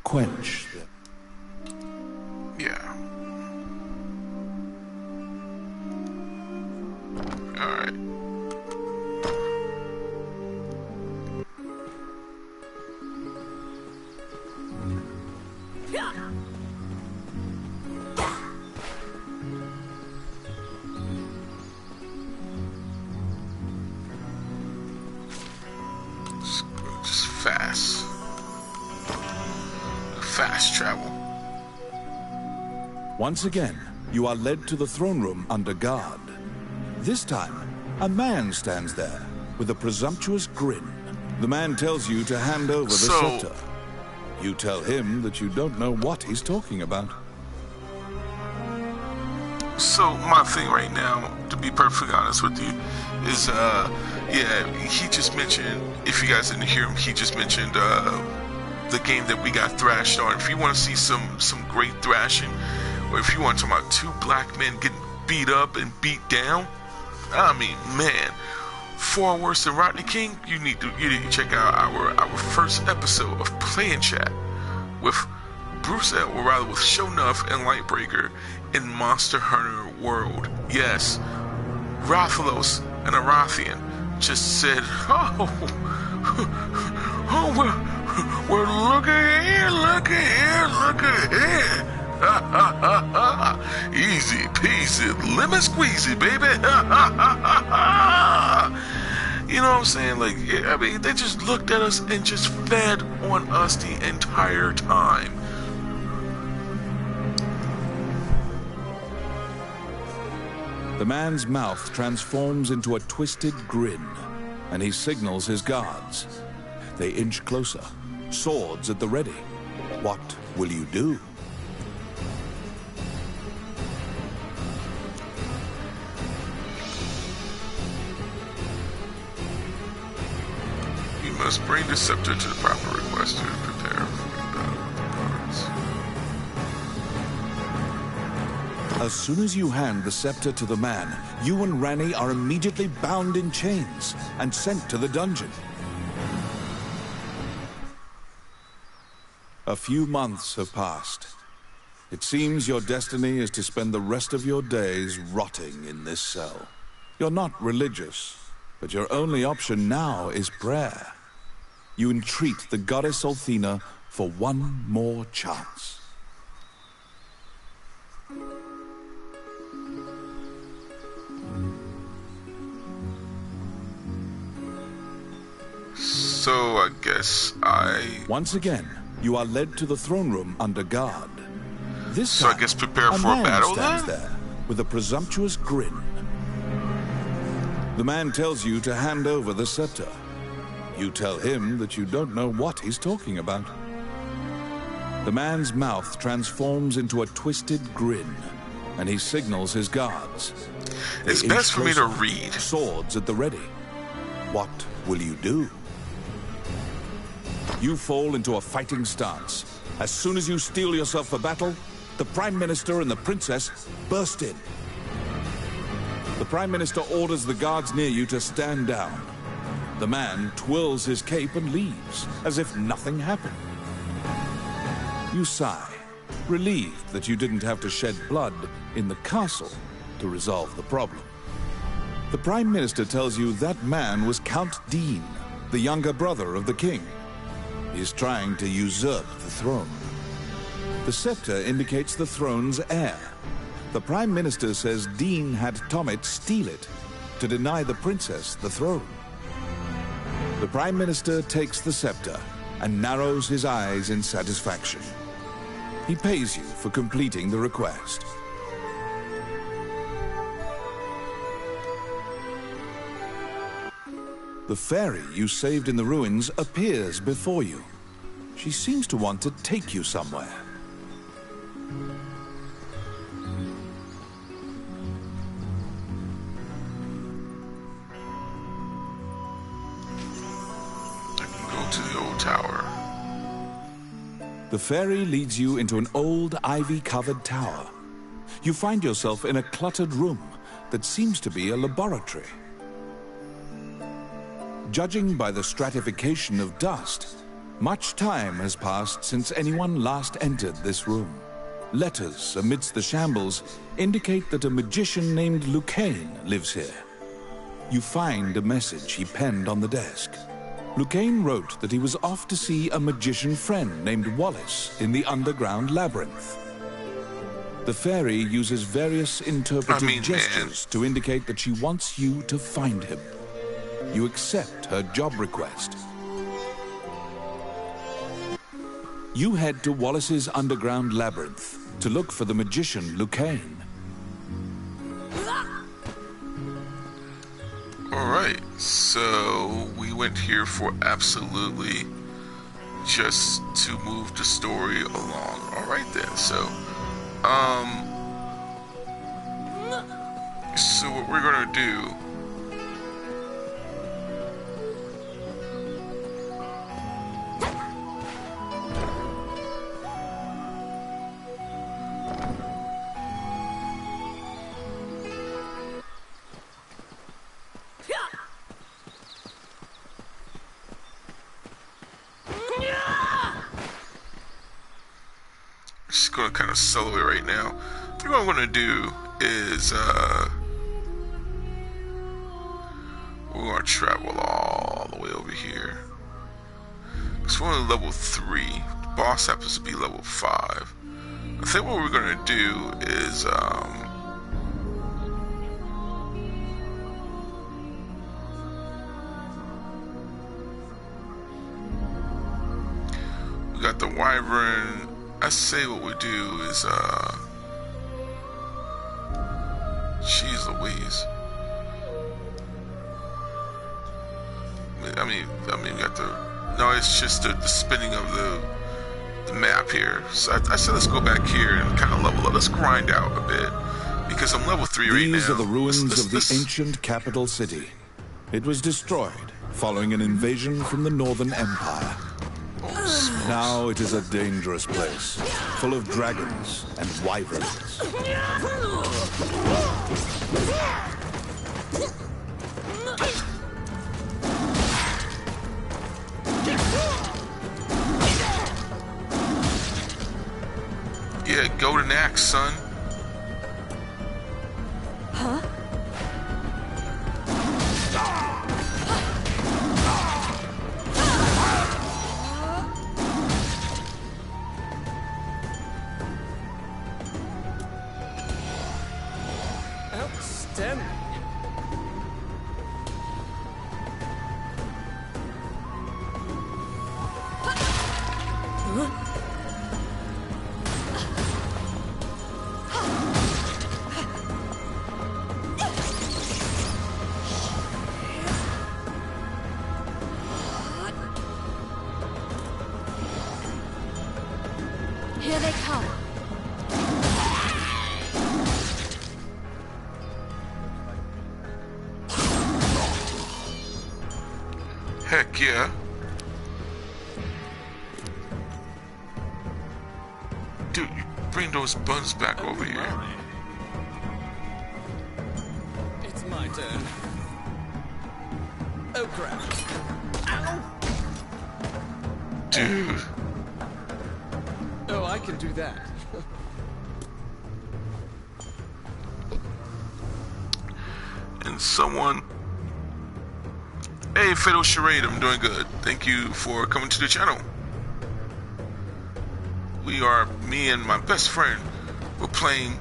Quench the... Yeah. All right. Just fast travel. Once again, you are led to the throne room under guard. This time, a man stands there with a presumptuous grin. The man tells you to hand over the scepter. You tell him that you don't know what he's talking about. So my thing right now, to be perfectly honest with you, is yeah, he just mentioned, if you guys didn't hear him, he just mentioned the game that we got thrashed on. If you want to see some great thrashing, or if you want to talk about two black men getting beat up and beat down, I mean, man, far worse than Rodney King, you need to check out our first episode of Play and Chat with Bruce, or rather with Sho'Nuff and Lightbreaker in Monster Hunter World. Yes, Rathalos and Arathian just said, oh, well, look at here. Easy peasy, lemon squeezy, baby. You know what I'm saying? Like, I mean, they just looked at us and just fed on us the entire time. The man's mouth transforms into a twisted grin, and he signals his guards. They inch closer, swords at the ready. What will you do? You must bring the scepter to the proper requester and prepare for the parts. As soon as you hand the scepter to the man, you and Ranni are immediately bound in chains and sent to the dungeon. A few months have passed. It seems your destiny is to spend the rest of your days rotting in this cell. You're not religious, but your only option now is prayer. You entreat the goddess Althena for one more chance. So I guess Once again, you are led to the throne room under guard. This So I time, guess prepare for a man battle stands then? there with a presumptuous grin. The man tells you to hand over the scepter. You tell him that you don't know what he's talking about. The man's mouth transforms into a twisted grin, and he signals his guards. They It's inch best for me to closer, read. Swords at the ready. What will you do? You fall into a fighting stance. As soon as you steel yourself for battle, the Prime Minister and the Princess burst in. The Prime Minister orders the guards near you to stand down. The man twirls his cape and leaves, as if nothing happened. You sigh, relieved that you didn't have to shed blood in the castle to resolve the problem. The Prime Minister tells you that man was Count Dean, the younger brother of the king. He's trying to usurp the throne. The scepter indicates the throne's heir. The Prime Minister says Dean had Tommet steal it to deny the princess the throne. The Prime Minister takes the scepter and narrows his eyes in satisfaction. He pays you for completing the request. The fairy you saved in the ruins appears before you. She seems to want to take you somewhere. I can go to the old tower. The fairy leads you into an old ivy-covered tower. You find yourself in a cluttered room that seems to be a laboratory. Judging by the stratification of dust, much time has passed since anyone last entered this room. Letters amidst the shambles indicate that a magician named Lucane lives here. You find a message he penned on the desk. Lucane wrote that he was off to see a magician friend named Wallace in the underground labyrinth. The fairy uses various interpretive gestures to indicate that she wants you to find him. You accept her job request. You head to Wallace's underground labyrinth to look for the magician Lucane. Alright, so we went here for absolutely just to move the story along. Alright then, so what we're gonna do just gonna kind of solo it right now. I think what I'm gonna do is we're gonna travel all the way over here. Cause we're only level 3. The boss happens to be level 5. I think what we're gonna do is we got the wyvern. I say what we do is jeez Louise. I mean we got the, no, it's just the spinning of the map here. So I said let's go back here and kind of level up. Let's grind out a bit because I'm level 3 right now. These are the ruins of the ancient capital city. It was destroyed following an invasion from the Northern Empire. Now it is a dangerous place, full of dragons and wyverns. Yeah, golden axe, son. Huh? Here they come. Heck yeah. Dude, you bring those buns back over here. It's my turn. Oh crap. Dude. Oh, I can do that. And someone... Hey, Fatal Charade, I'm doing good. Thank you for coming to the channel. We are, me and my best friend, we're playing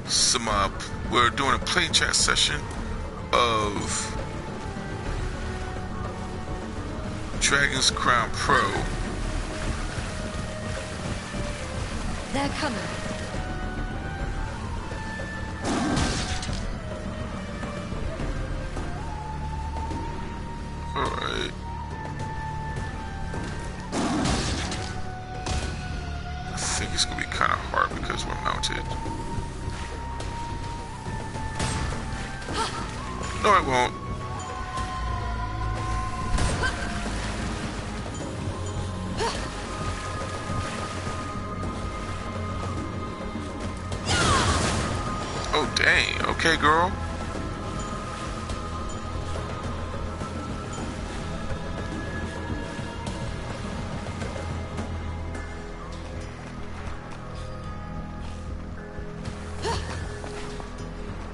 some, we're doing a play chat session of Dragon's Crown Pro. They're coming. Alright. I think it's gonna be kind of hard because we're mounted. No, it won't. Oh, dang. Okay, girl.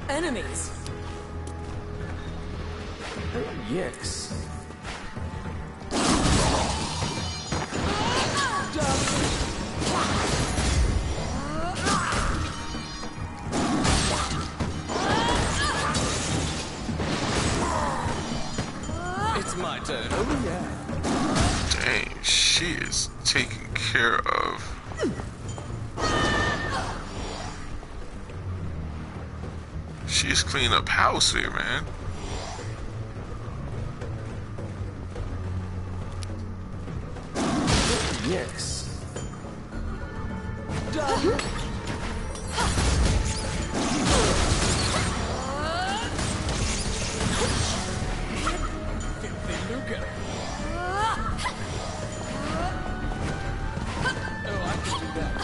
Enemies. Yes. It's my turn. Oh, yeah. Dang, she is taken care of. She's cleaning up house here, man. Yes. Luca. Oh, I can do that.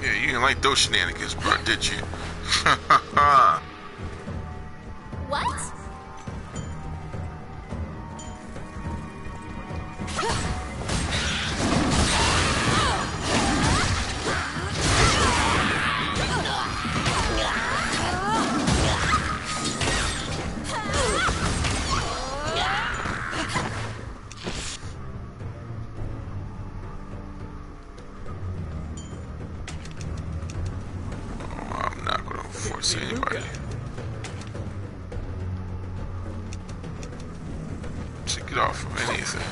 Yeah, you didn't like those shenanigans, bro, did you? What? I'm not gonna force anybody to get off of anything.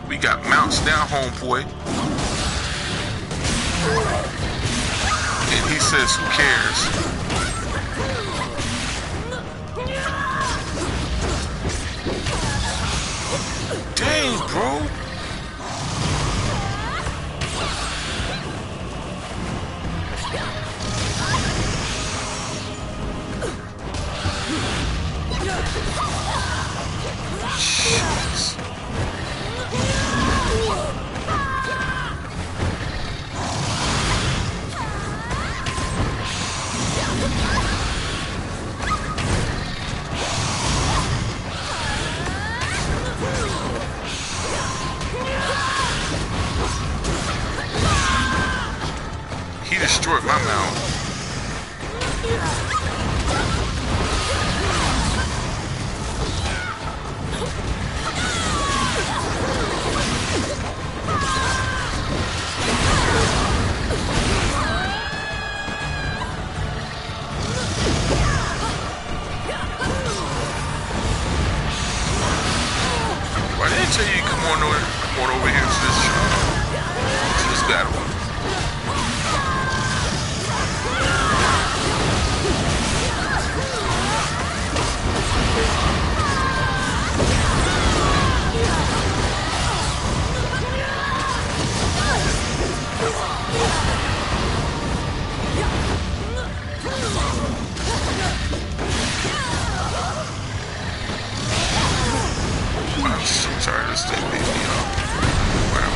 We got mounts now, homeboy. And he says, who cares? Dang, bro. destroyed my mount. Why didn't I tell you come on over here to this battle? I'm so tired of this thing beating me up. Where am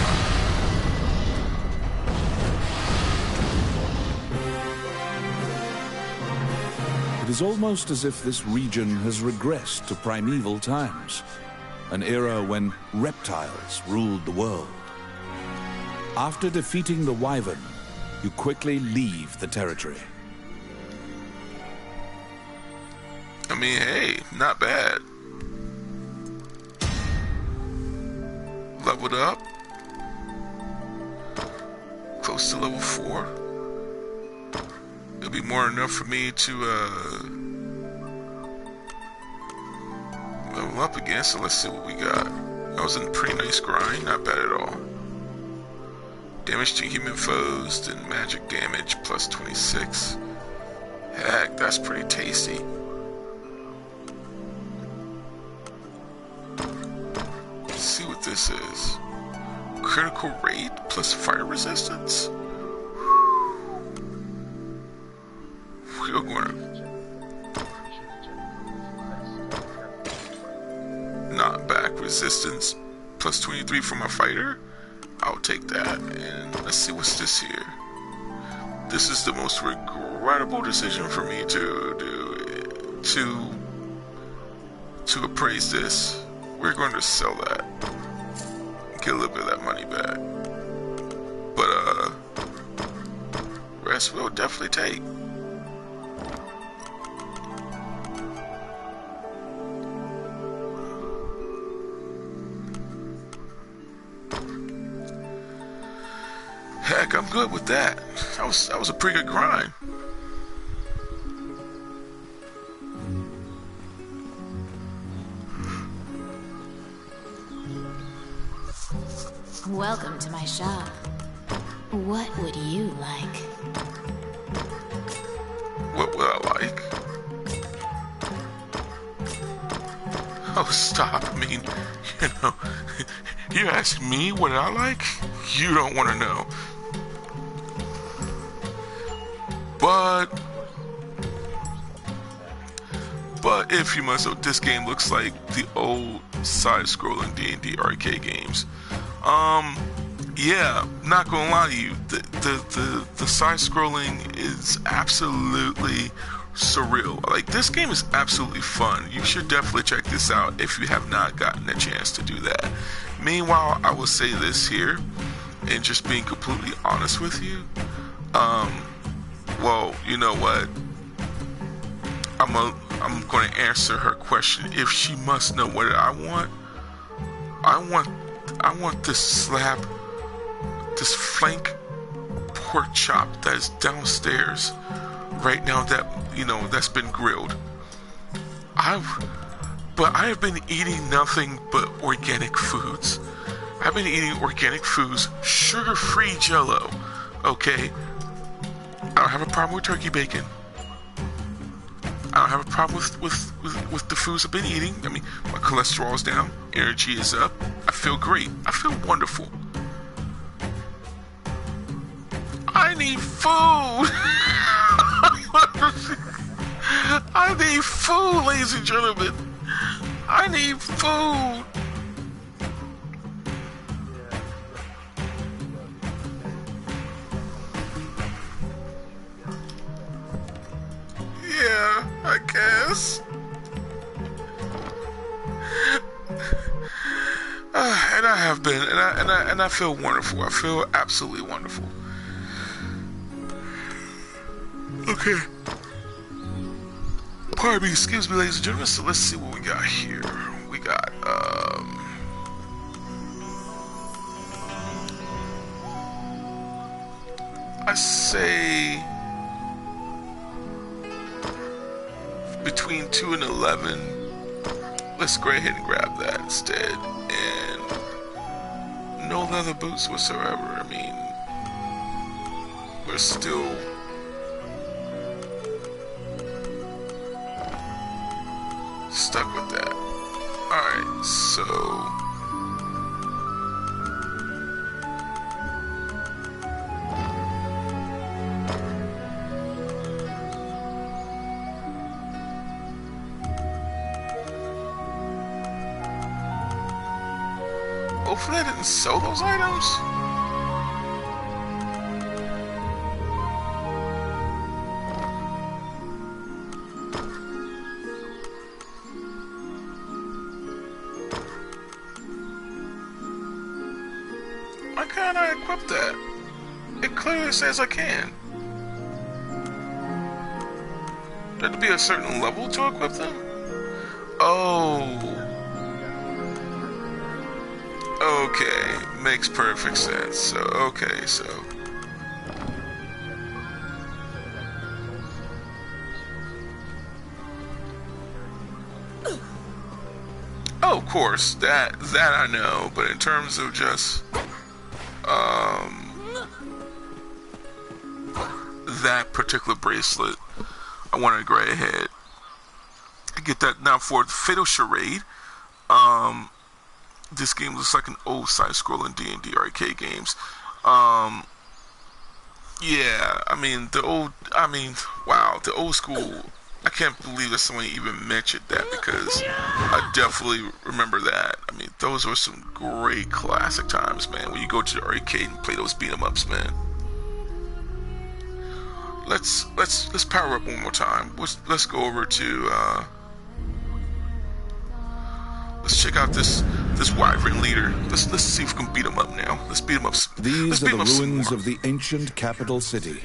It is almost as if this region has regressed to primeval times, an era when reptiles ruled the world. After defeating the Wyvern, you quickly leave the territory. I mean, hey, not bad. Leveled up. Close to level 4. It'll be more than enough for me to level up again, so let's see what we got. That was a pretty nice grind, not bad at all. Damage to human foes, then magic damage plus 26. Heck, that's pretty tasty. Let's see what this is. Critical rate plus fire resistance? We're gonna knock back resistance plus 23 from a fighter. I'll take that. And let's see what's this here. This is the most regrettable decision for me to do to appraise this. We're going to sell that. Get a little bit of that money back. But rest we'll definitely take. Heck, I'm good with that. That was a pretty good grind. Welcome to my shop. What would you like? What would I like? Oh, stop. I mean, you ask me what I like? You don't want to know. But if you must know, this game looks like the old side-scrolling D&D arcade games. Yeah, not gonna lie to you, the side-scrolling is absolutely surreal. Like, this game is absolutely fun. You should definitely check this out if you have not gotten a chance to do that. Meanwhile, I will say this here, and just being completely honest with you, well, you know what? I'm going to answer her question. If she must know what I want this slab, this flank pork chop that is downstairs right now that, that's been grilled. I have been eating nothing but organic foods. I've been eating organic foods, sugar-free Jell-O, okay? I don't have a problem with turkey bacon. I don't have a problem with the foods I've been eating. I mean, my cholesterol's down, energy is up. I feel great. I feel wonderful. I need food. I need food, ladies and gentlemen. I need food. Yeah, I guess. And I have been, and I feel wonderful. I feel absolutely wonderful. Okay. Pardon me, excuse me, ladies and gentlemen. So let's see what we got here. We got, I say between 2 and 11. Let's go ahead and grab that instead. And no leather boots whatsoever. I mean, we're still stuck with that. Alright, so hopefully I didn't sell those items. Why can't I equip that? It clearly says I can. There'd be a certain level to equip them? Oh. Okay, makes perfect sense. So, okay, so. Oh, of course, that I know, but in terms of just, that particular bracelet, I want to go ahead and get that. Now for Fatal Charade, this game looks like an old side-scrolling D&D arcade games. Yeah, I mean, wow, the old school, I can't believe that someone even mentioned that, because I definitely remember that. I mean, those were some great classic times, man, when you go to the arcade and play those beat-em-ups, man. Let's power up one more time. Let's go over to, let's check out this wyvern leader. Let's see if we can beat him up now. Let's beat him up. These are the ruins of the ancient capital city.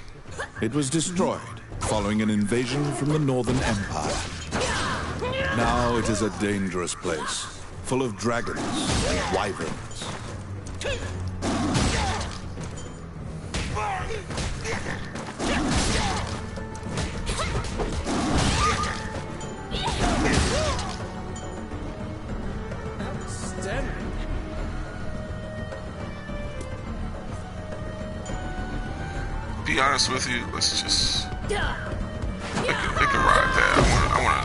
It was destroyed following an invasion from the Northern Empire. Now it is a dangerous place, full of dragons and wyverns. Be honest with you, let's just they can ride that. I wanna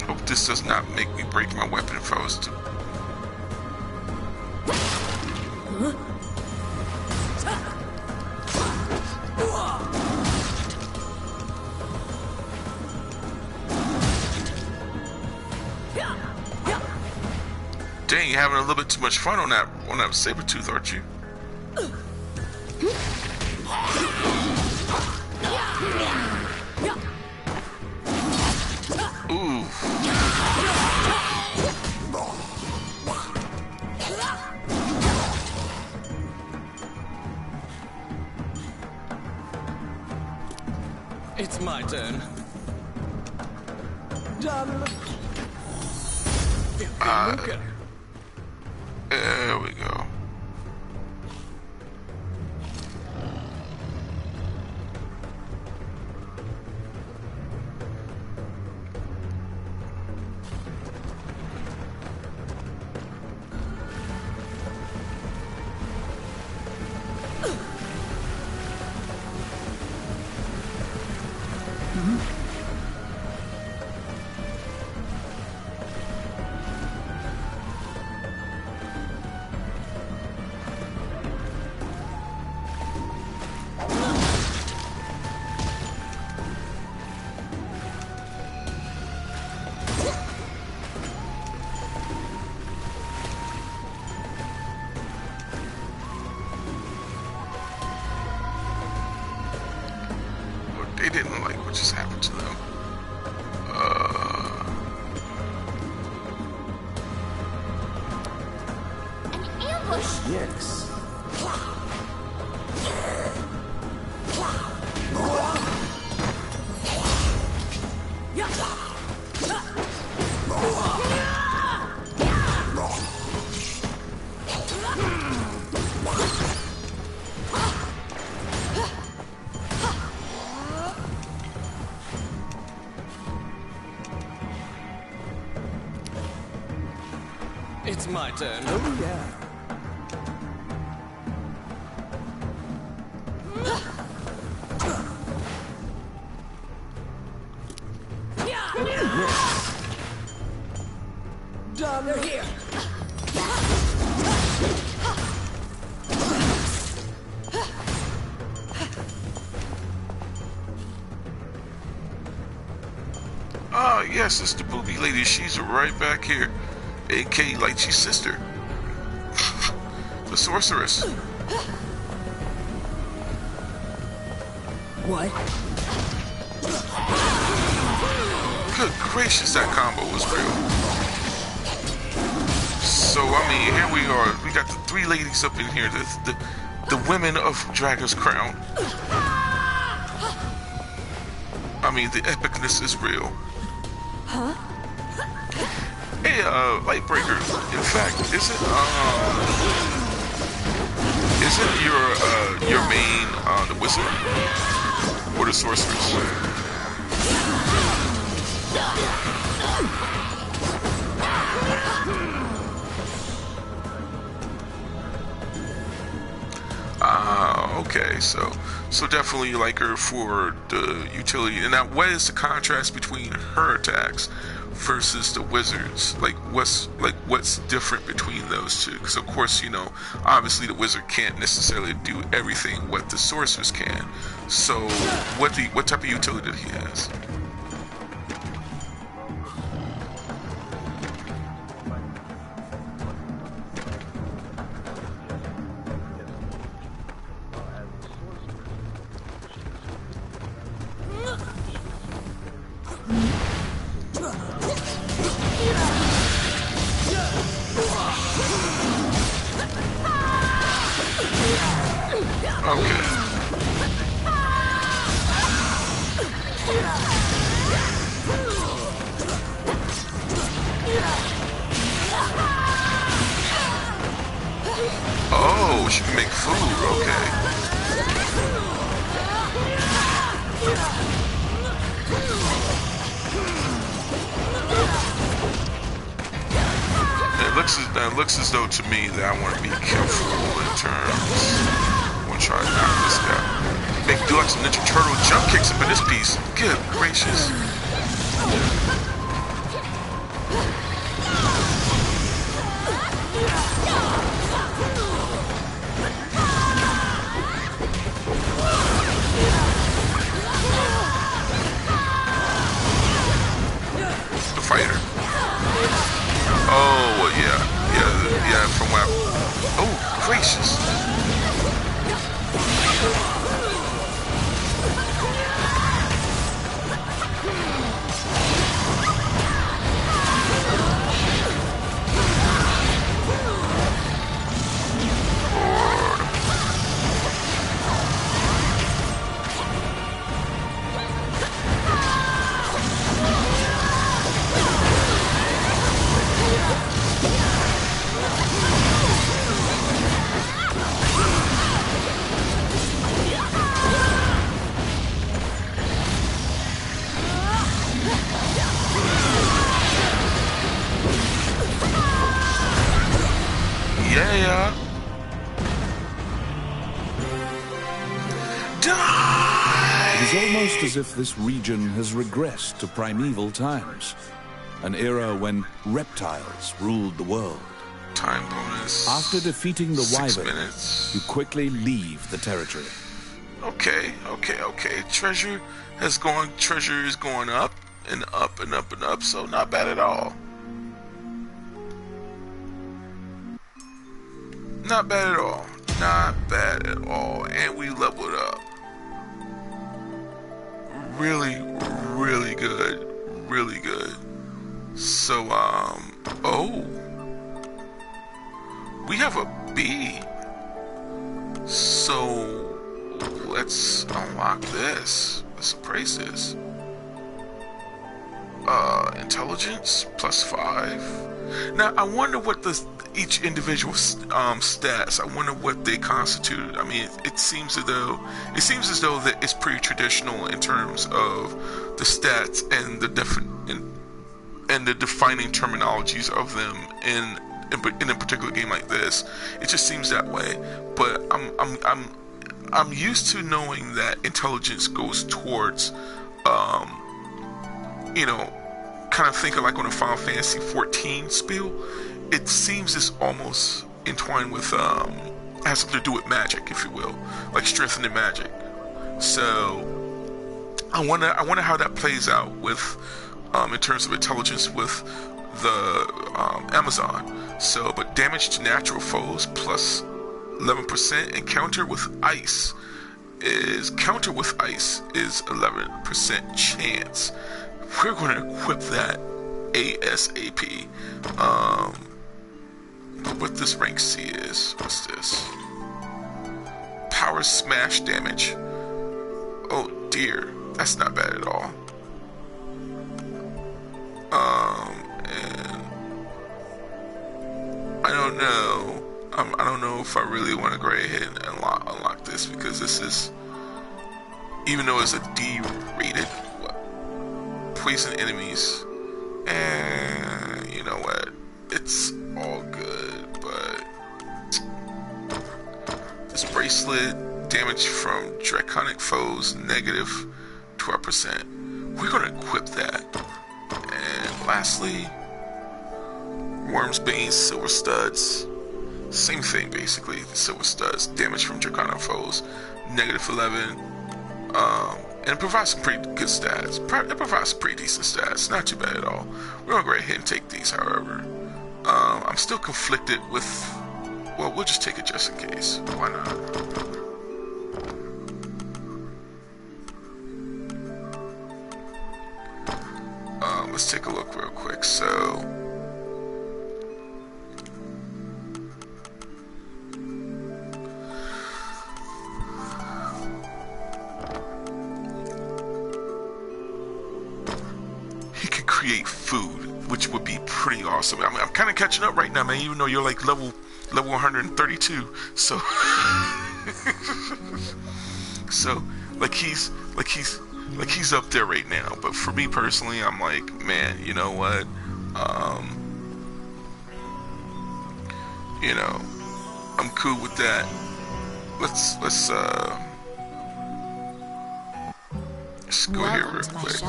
hope this does not make me break my weapon if I was to. Dang, you're having a little bit too much fun on that saber tooth, aren't you? Ooh. It's my turn. There we go. they didn't like what just happened to them. An ambush! Yes. It's my turn. Oh, yeah. Done. They're here. Yes, it's the booby lady. She's right back here. A.K. Lychee's sister. The sorceress. What? Good gracious, that combo was real. So, I mean, here we are. We got the three ladies up in here. The women of Dragon's Crown. I mean, the epicness is real. Huh? Hey, Lightbreaker. In fact, isn't your main the wizard or the sorceress? Okay, so definitely you like her for the utility. And now, what is the contrast between her attacks versus the wizards? Like, what's different between those two? Because of course, you know, obviously the wizard can't necessarily do everything what the sorceress can. So, what type of utility he has? Oh, she can make food, okay. It looks as though to me that I want to be careful in terms. I want to try to knock this guy. Do like some Ninja Turtle jump kicks up in this piece. Good gracious. The fighter. Oh, well, yeah, from what oh, gracious. Yeah. Die! It is almost as if this region has regressed to primeval times, an era when reptiles ruled the world. Time bonus. After defeating the 6 wyvern, minutes. you quickly leave the territory. Okay. Treasure is going up and up and up and up, so not bad at all. Not bad at all. Not bad at all. And we leveled up. really, really good. Really good. So, oh. We have a B. So, let's unlock this. Let's appraise this. Intelligence +5. Now, I wonder what each individual stats. I wonder what they constitute. I mean, it seems as though that it's pretty traditional in terms of the stats and the defining terminologies of them in a particular game like this. It just seems that way. But I'm used to knowing that intelligence goes towards kind of think of like on a Final Fantasy 14 spiel. It seems it's almost entwined with has something to do with magic, if you will, like strengthening magic. So I wonder how that plays out with in terms of intelligence with the Amazon. So, but damage to natural foes plus 11%, and counter with ice is 11% chance. We're going to equip that ASAP. What this rank C is, what's this? Power smash damage. Oh dear, that's not bad at all. And I don't know. I don't know if I really want to go ahead and unlock this, because this is, even though it's a D rated, poison enemies, and you know what? It's all good, but this bracelet, damage from draconic foes, -12%. We're gonna equip that. And lastly, Worm's Bane Silver Studs. Same thing basically. The Silver Studs, damage from draconic foes, -11. And it provides some pretty good stats. It provides some pretty decent stats. Not too bad at all. We're gonna go ahead and take these, however. I'm still conflicted with. Well, we'll just take it just in case. Why not? Let's take a look real quick. So. Create food, which would be pretty awesome. I mean, I'm kind of catching up right now, man. Even though you're like level 132, so so he's up there right now. But for me personally, I'm like, man, you know what? I'm cool with that. Let's go here real quick.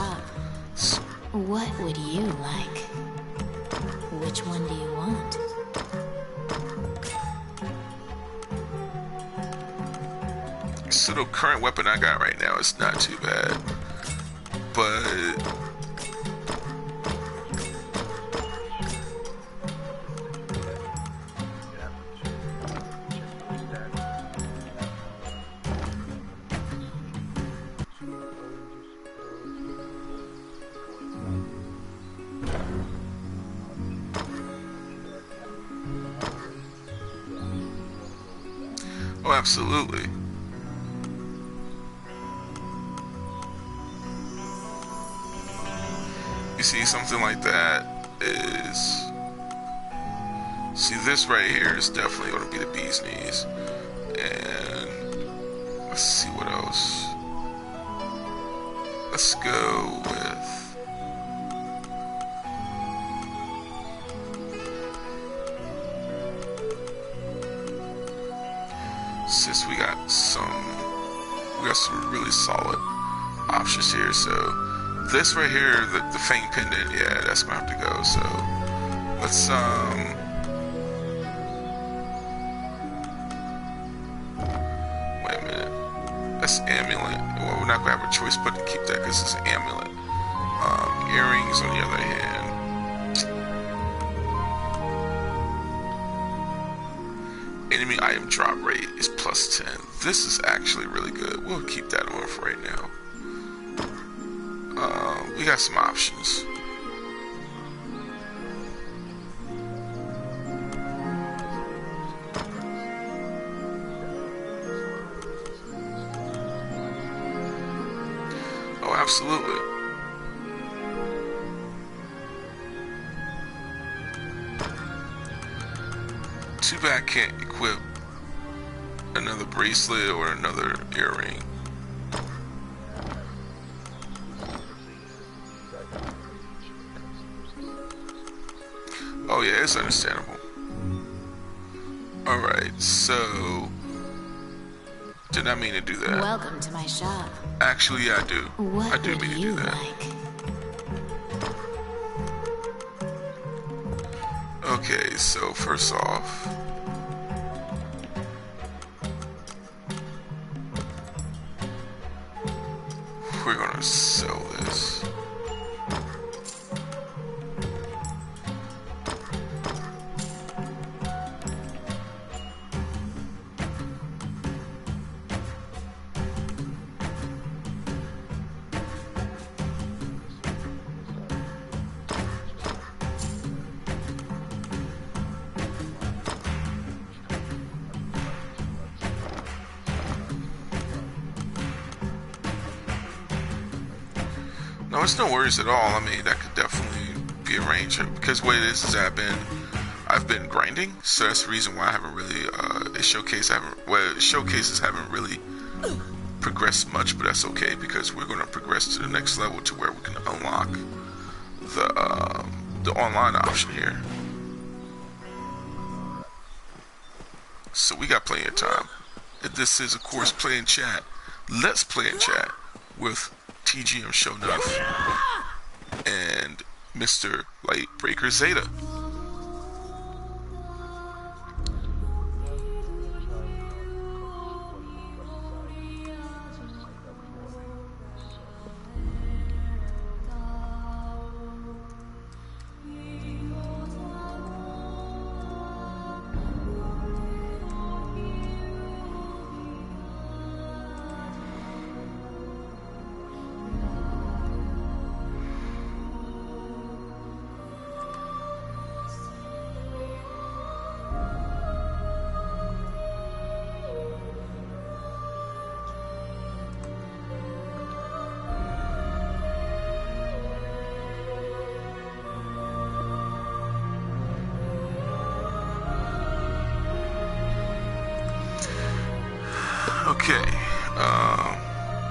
What would you like? Which one do you want? So the current weapon I got right now is not too bad, but oh, absolutely. You see, something like that is... See, this right here is definitely going to be the bee's knees. And let's see what else. Let's go with... Since we got some really solid options here. So this right here, the Fang Pendant, yeah, that's gonna have to go. So let's wait a minute. That's amulet. Well, we're not gonna have a choice but to keep that because it's an amulet. Earrings on the other hand. Enemy item drop rate is +10. This is actually really good. We'll keep that on for right now. we got some options. Oh, absolutely. Too bad I can't equip another bracelet or another earring. Oh yeah, it's understandable. Alright, so did not mean to do that. Welcome to my shop. Actually, yeah, I do. What I do would mean to you do that. like? Okay, so first off, we're gonna sell this. No, it's no worries at all. I mean, that could definitely be arranged because what it is I've been grinding, so that's the reason why I haven't really showcases haven't really progressed much, but that's okay because we're going to progress to the next level to where we can unlock the online option here. So we got plenty of time. This is, of course, Play in Chat. Let's Play in Chat with TGM Sho'Nuff and Mr. Lightbreaker Zeta. Okay,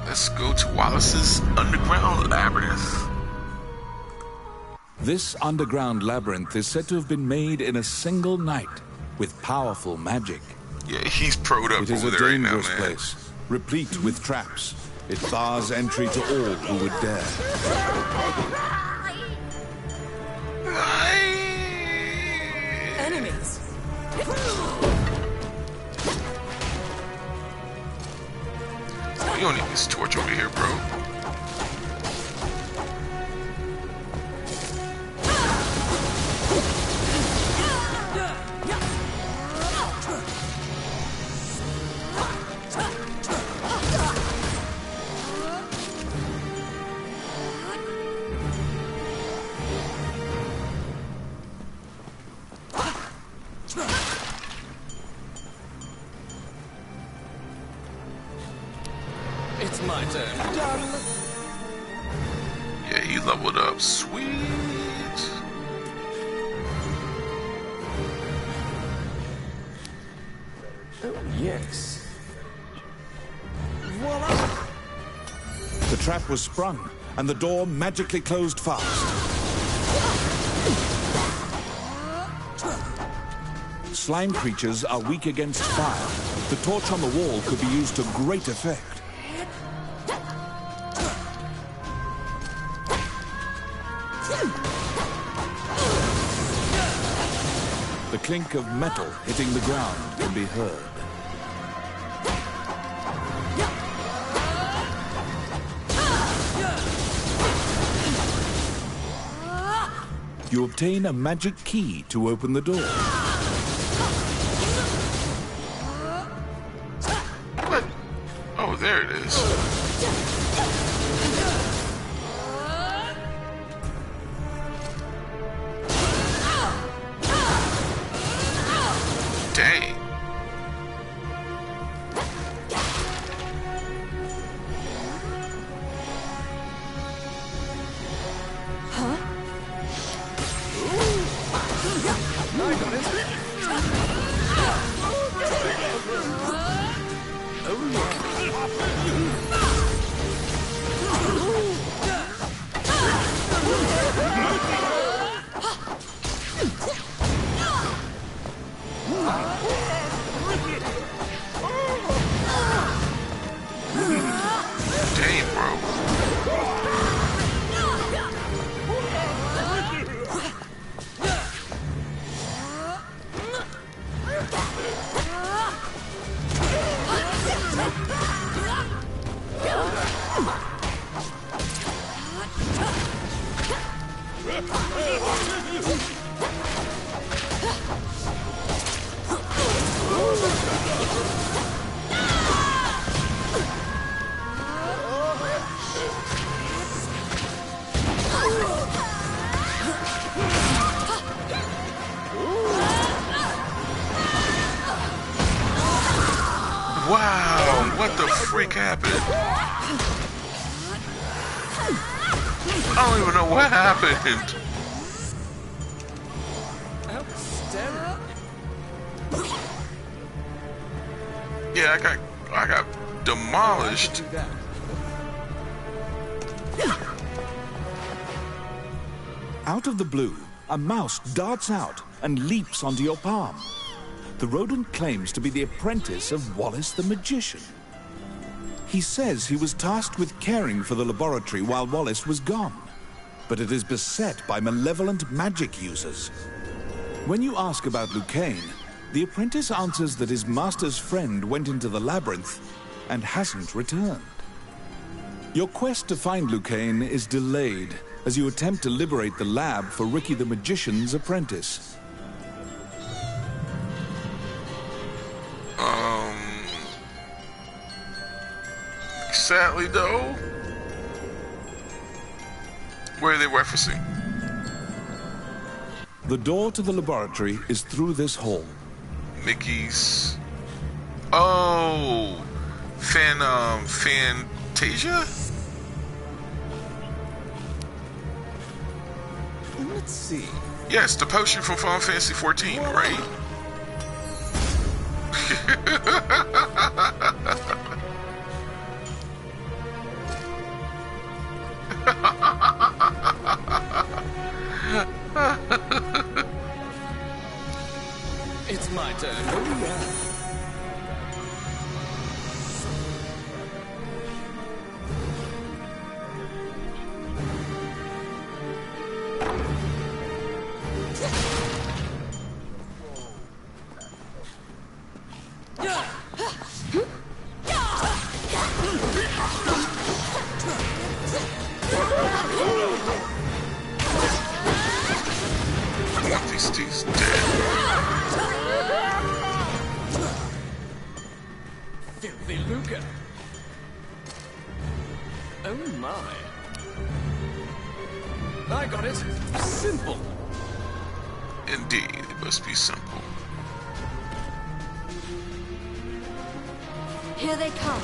let's go to Wallace's underground labyrinth. This underground labyrinth is said to have been made in a single night with powerful magic. Yeah, he's pro'd up It is over a there right now, dangerous man. place, replete with traps. It bars entry to all who would dare. Enemies. You don't need this torch over here, bro. It's my turn. Yeah, he leveled up. Sweet. Oh, yes. The trap was sprung, and the door magically closed fast. Slime creatures are weak against fire. The torch on the wall could be used to great effect. The clink of metal hitting the ground can be heard. You obtain a magic key to open the door. What? Oh, there it is. Wow, what the freak happened? I don't even know what happened. Yeah, I got demolished. Out of the blue, a mouse darts out and leaps onto your palm. The rodent claims to be the apprentice of Wallace the magician. He says he was tasked with caring for the laboratory while Wallace was gone, but it is beset by malevolent magic users. When you ask about Lucane, the apprentice answers that his master's friend went into the labyrinth and hasn't returned. Your quest to find Lucane is delayed as you attempt to liberate the lab for Ricky the Magician's apprentice. Sadly though, where are they referencing? The door to the laboratory is through this hall. Mickey's. Oh, Fantasia? Let's see. Yes, the potion from Final Fantasy 14, right? It's my turn. Oh, yeah. I want these dudes dead. Filthy Luca. Oh my. I got it. Simple. Indeed, it must be simple. Here they come.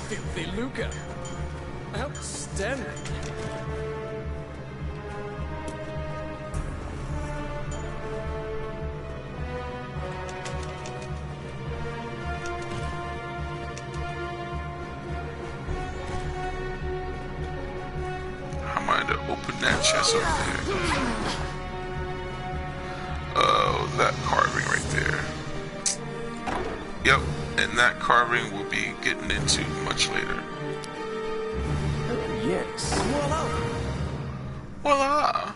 Filthy Luca. Outstanding. I'm going to open that chest over there. Oh, that carving right there. Yep, and that carving we'll be getting into much later. Yes. Voila!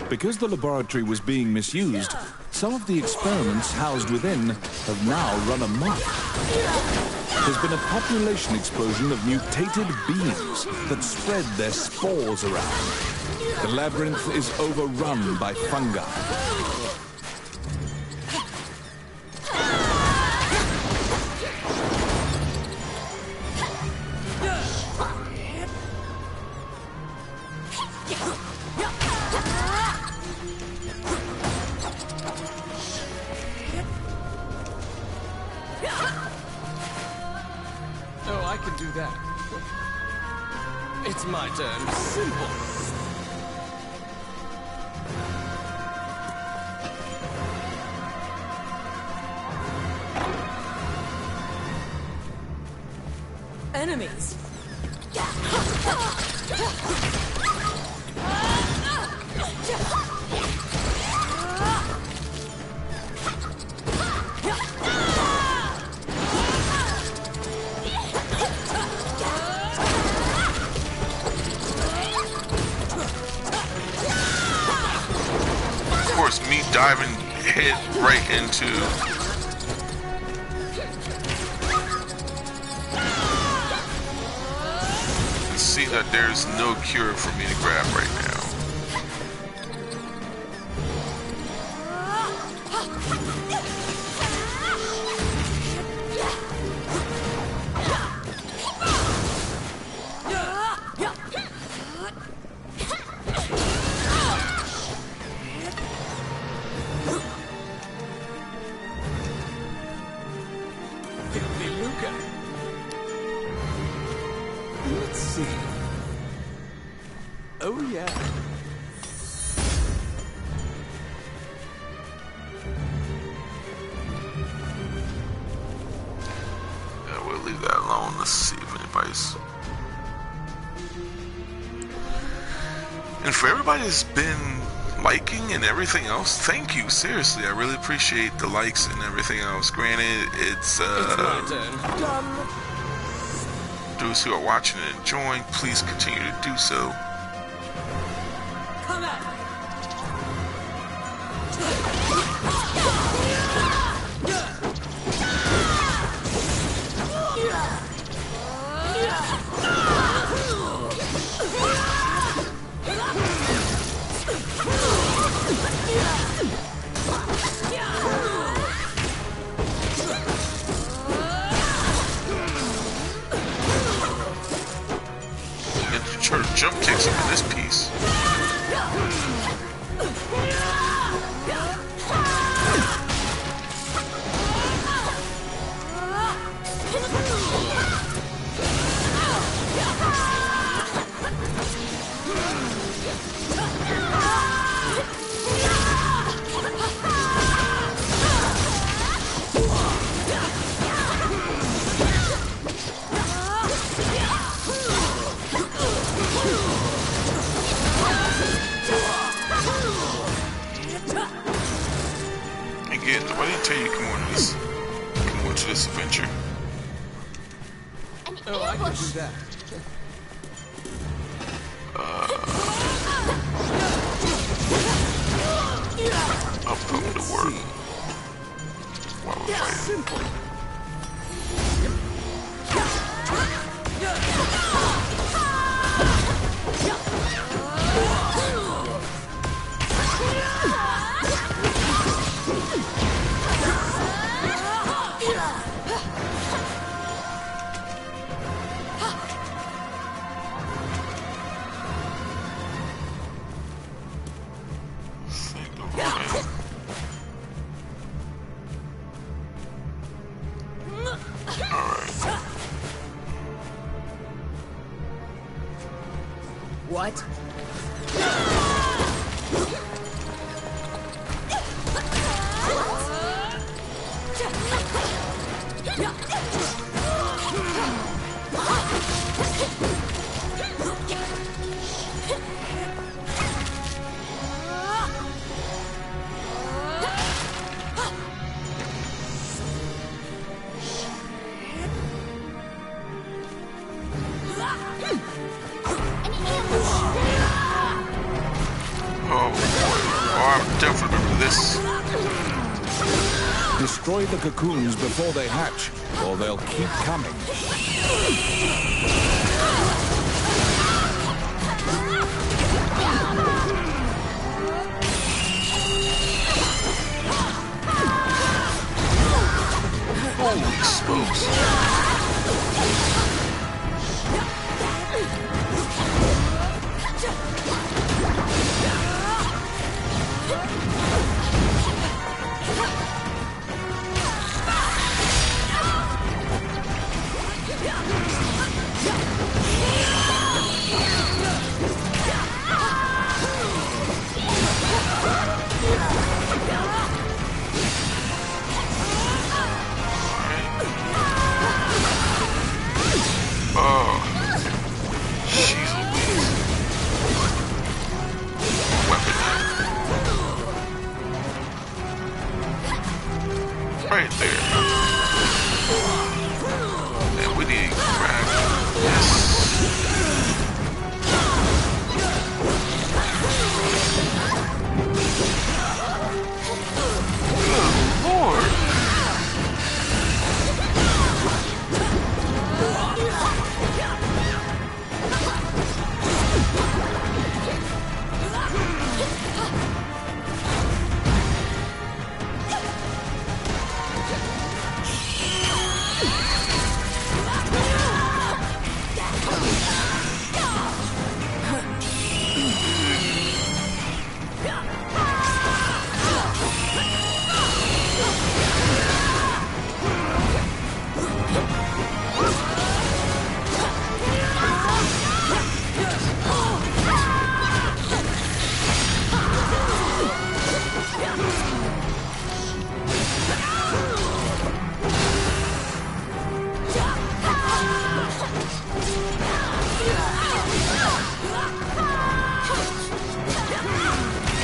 Because the laboratory was being misused, some of the experiments housed within have now run amok. There's been a population explosion of mutated beings that spread their spores around. The labyrinth is overrun by fungi. Oh, I can do that. It's my turn. Simple. Enemies. Of course, me diving head right into that there's no cure for me to grab right now. Let's see. Oh, yeah. Yeah, we'll leave that alone. Let's see if anybody's... And for everybody that's been liking and everything else, thank you. Seriously, I really appreciate the likes and everything else. Granted, it's my turn. those who are watching and enjoying, please continue to do so. Come at me. Jump kicks him in this piece. Again, why didn't I tell you to come on to this adventure? Oh, I can do that. I'll put him to work while we're fighting. What? Destroy the cocoons before they hatch, or they'll keep coming. Holy smokes.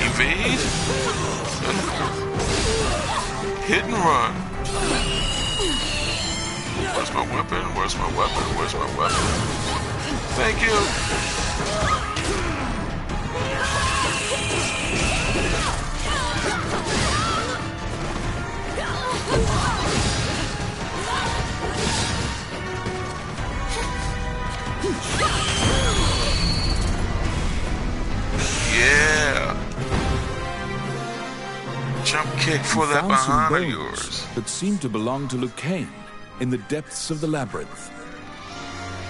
Evade? Hit and run. Where's my weapon? Where's my weapon? Where's my weapon? Thank you. Yeah. Jump kick for that behind of yours. That seemed to belong to Lucane in the depths of the labyrinth.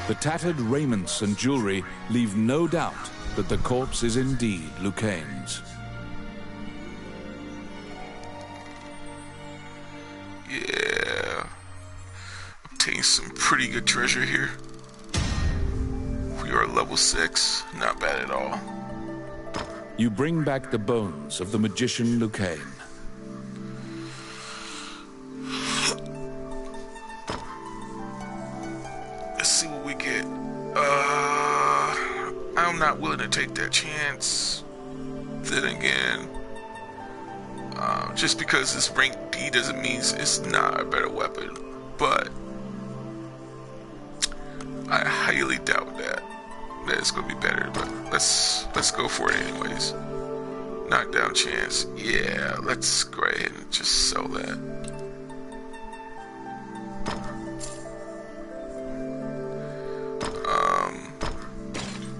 The tattered raiments and jewelry leave no doubt that the corpse is indeed Lucane's. Yeah. Obtained some pretty good treasure here. We are level 6. Not bad at all. You bring back the bones of the magician Lucane. Let's see what we get. I'm not willing to take that chance. Then again, just because it's rank D doesn't mean it's not a better weapon. But I highly doubt that it's gonna be better. But let's go for it anyways. Knockdown chance. Yeah, let's go ahead and just sell that.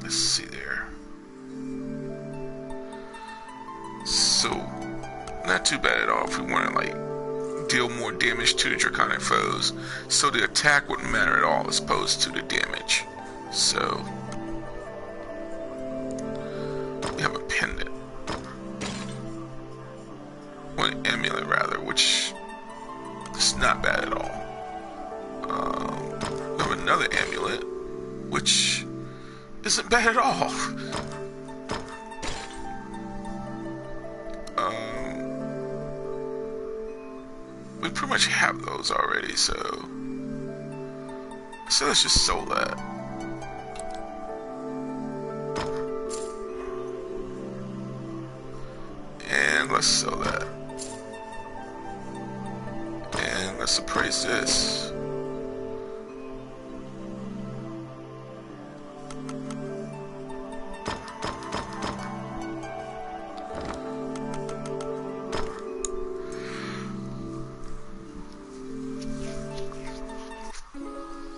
Let's see there. So, not too bad at all if we want to like deal more damage to the draconic foes. So the attack wouldn't matter at all as opposed to the damage. So we have a pendant. Well, an amulet rather, which is not bad at all. We have another amulet, which isn't bad at all. We pretty much have those already, so let's just sell that. And let's sell that. And let's appraise this.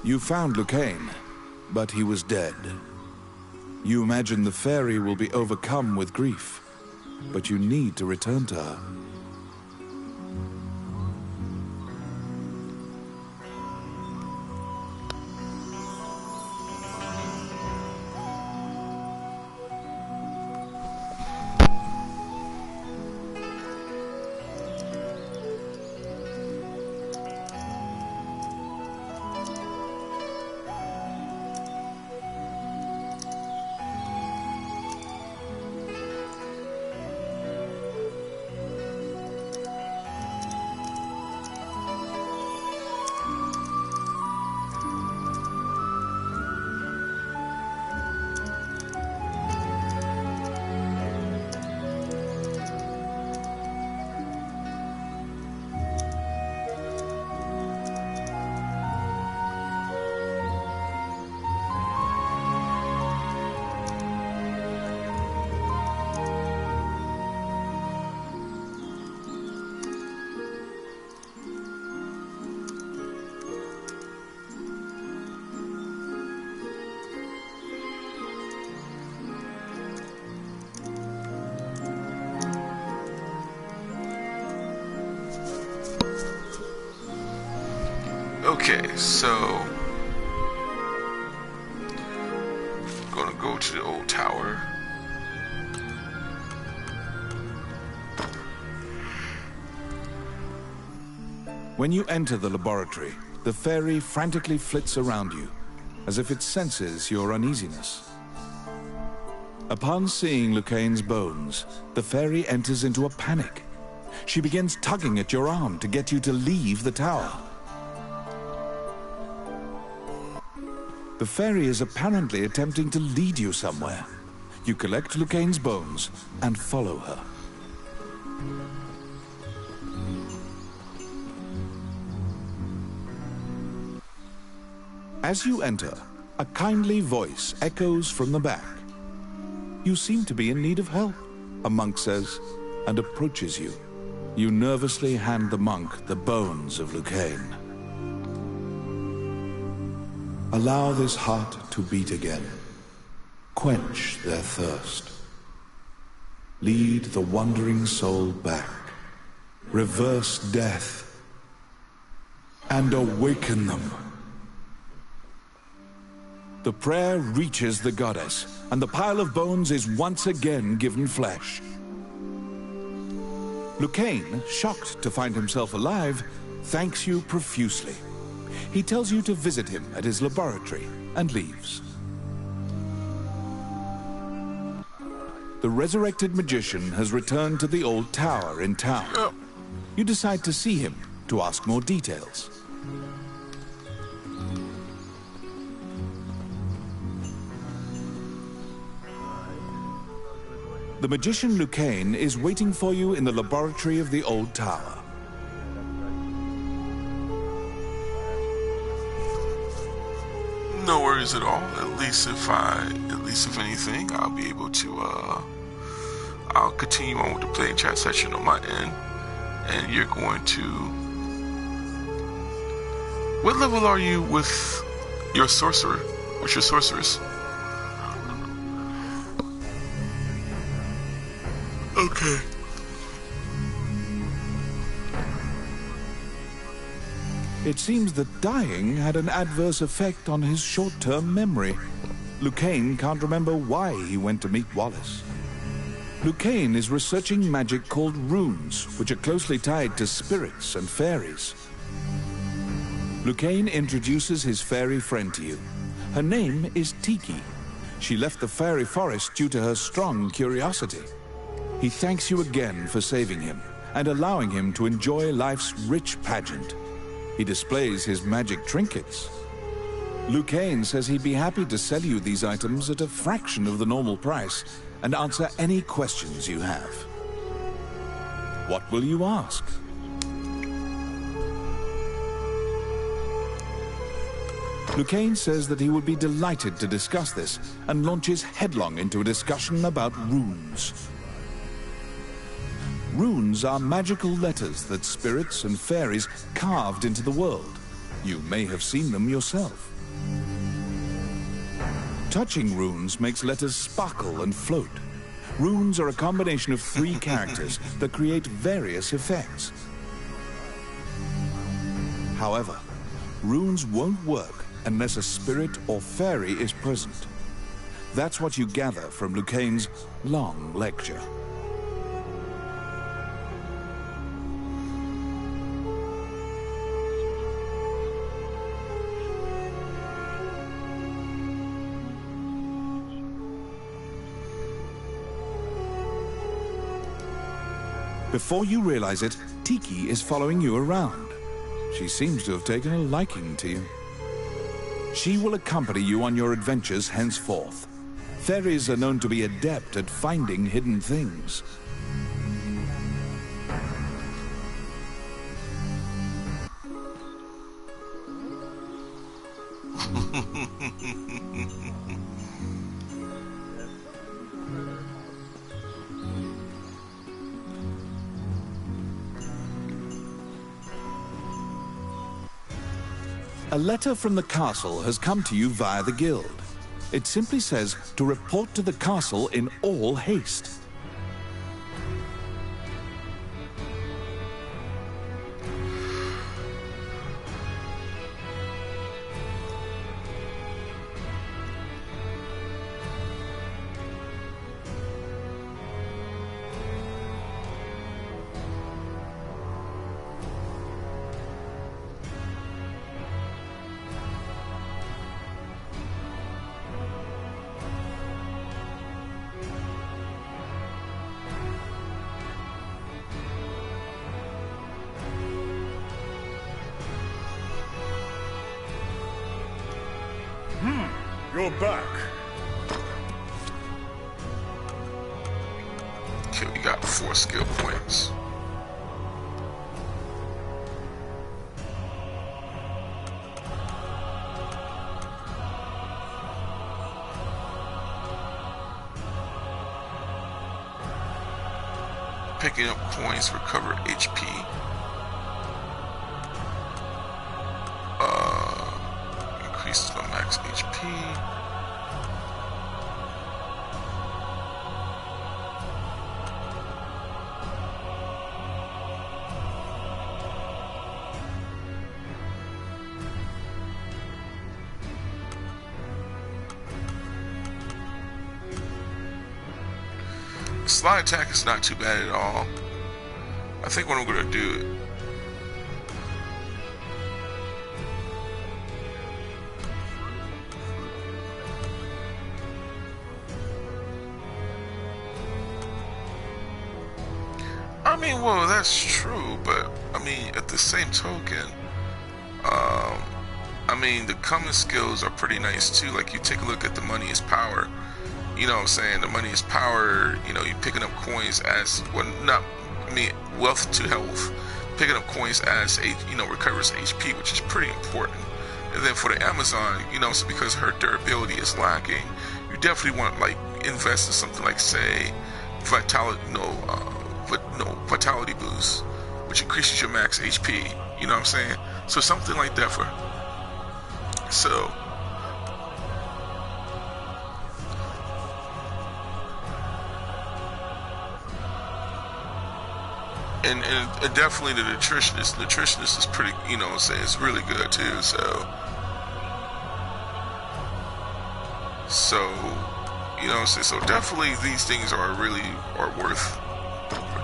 You found Lucane, but he was dead. You imagine the fairy will be overcome with grief, but you need to return to her. Okay, so gonna go to the old tower. When you enter the laboratory, the fairy frantically flits around you, as if it senses your uneasiness. Upon seeing Lucaine's bones, the fairy enters into a panic. She begins tugging at your arm to get you to leave the tower. The fairy is apparently attempting to lead you somewhere. You collect Lucaine's bones and follow her. As you enter, a kindly voice echoes from the back. You seem to be in need of help, a monk says, and approaches you. You nervously hand the monk the bones of Lucaine. Allow this heart to beat again. Quench their thirst. Lead the wandering soul back. Reverse death. And awaken them. The prayer reaches the goddess, and the pile of bones is once again given flesh. Lucaine, shocked to find himself alive, thanks you profusely. He tells you to visit him at his laboratory and leaves. The resurrected magician has returned to the old tower in town. You decide to see him to ask more details. The magician Lucaine is waiting for you in the laboratory of the old tower. No worries at all. At least if anything, I'll be able to, I'll continue on with the play chat session on my end. And you're going to... What level are you with your sorcerer? With your sorceress? Okay. It seems that dying had an adverse effect on his short-term memory. Lucaine can't remember why he went to meet Wallace. Lucaine is researching magic called runes, which are closely tied to spirits and fairies. Lucaine introduces his fairy friend to you. Her name is Tiki. She left the fairy forest due to her strong curiosity. He thanks you again for saving him and allowing him to enjoy life's rich pageant. He displays his magic trinkets. Lucaine says he'd be happy to sell you these items at a fraction of the normal price and answer any questions you have. What will you ask? Lucaine says that he would be delighted to discuss this and launches headlong into a discussion about runes. Runes are magical letters that spirits and fairies carved into the world. You may have seen them yourself. Touching runes makes letters sparkle and float. Runes are a combination of 3 characters that create various effects. However, runes won't work unless a spirit or fairy is present. That's what you gather from Lucaine's long lecture. Before you realize it, Tiki is following you around. She seems to have taken a liking to you. She will accompany you on your adventures henceforth. Fairies are known to be adept at finding hidden things. A letter from the castle has come to you via the guild. It simply says to report to the castle in all haste. You're back. Okay, we got 4 skill points. Picking up coins, recover HP. Increases my max HP. Slide attack is not too bad at all. I think what I'm gonna do. I mean, well, that's true, but I mean, at the same token, I mean, the common skills are pretty nice too. Like, you take a look at the money is power. You know what I'm saying? The money is power. You know, you're picking up coins as, well, not, I mean, wealth to health. Picking up coins as, recovers HP, which is pretty important. And then for the Amazon, you know, so because her durability is lacking, you definitely want, like, invest in something like, say, vitality, vitality boost, which increases your max HP. You know what I'm saying? So something like that for, so. And definitely the nutritionist is pretty, you know what I'm saying, it's really good too, so you know what I'm saying, so definitely these things are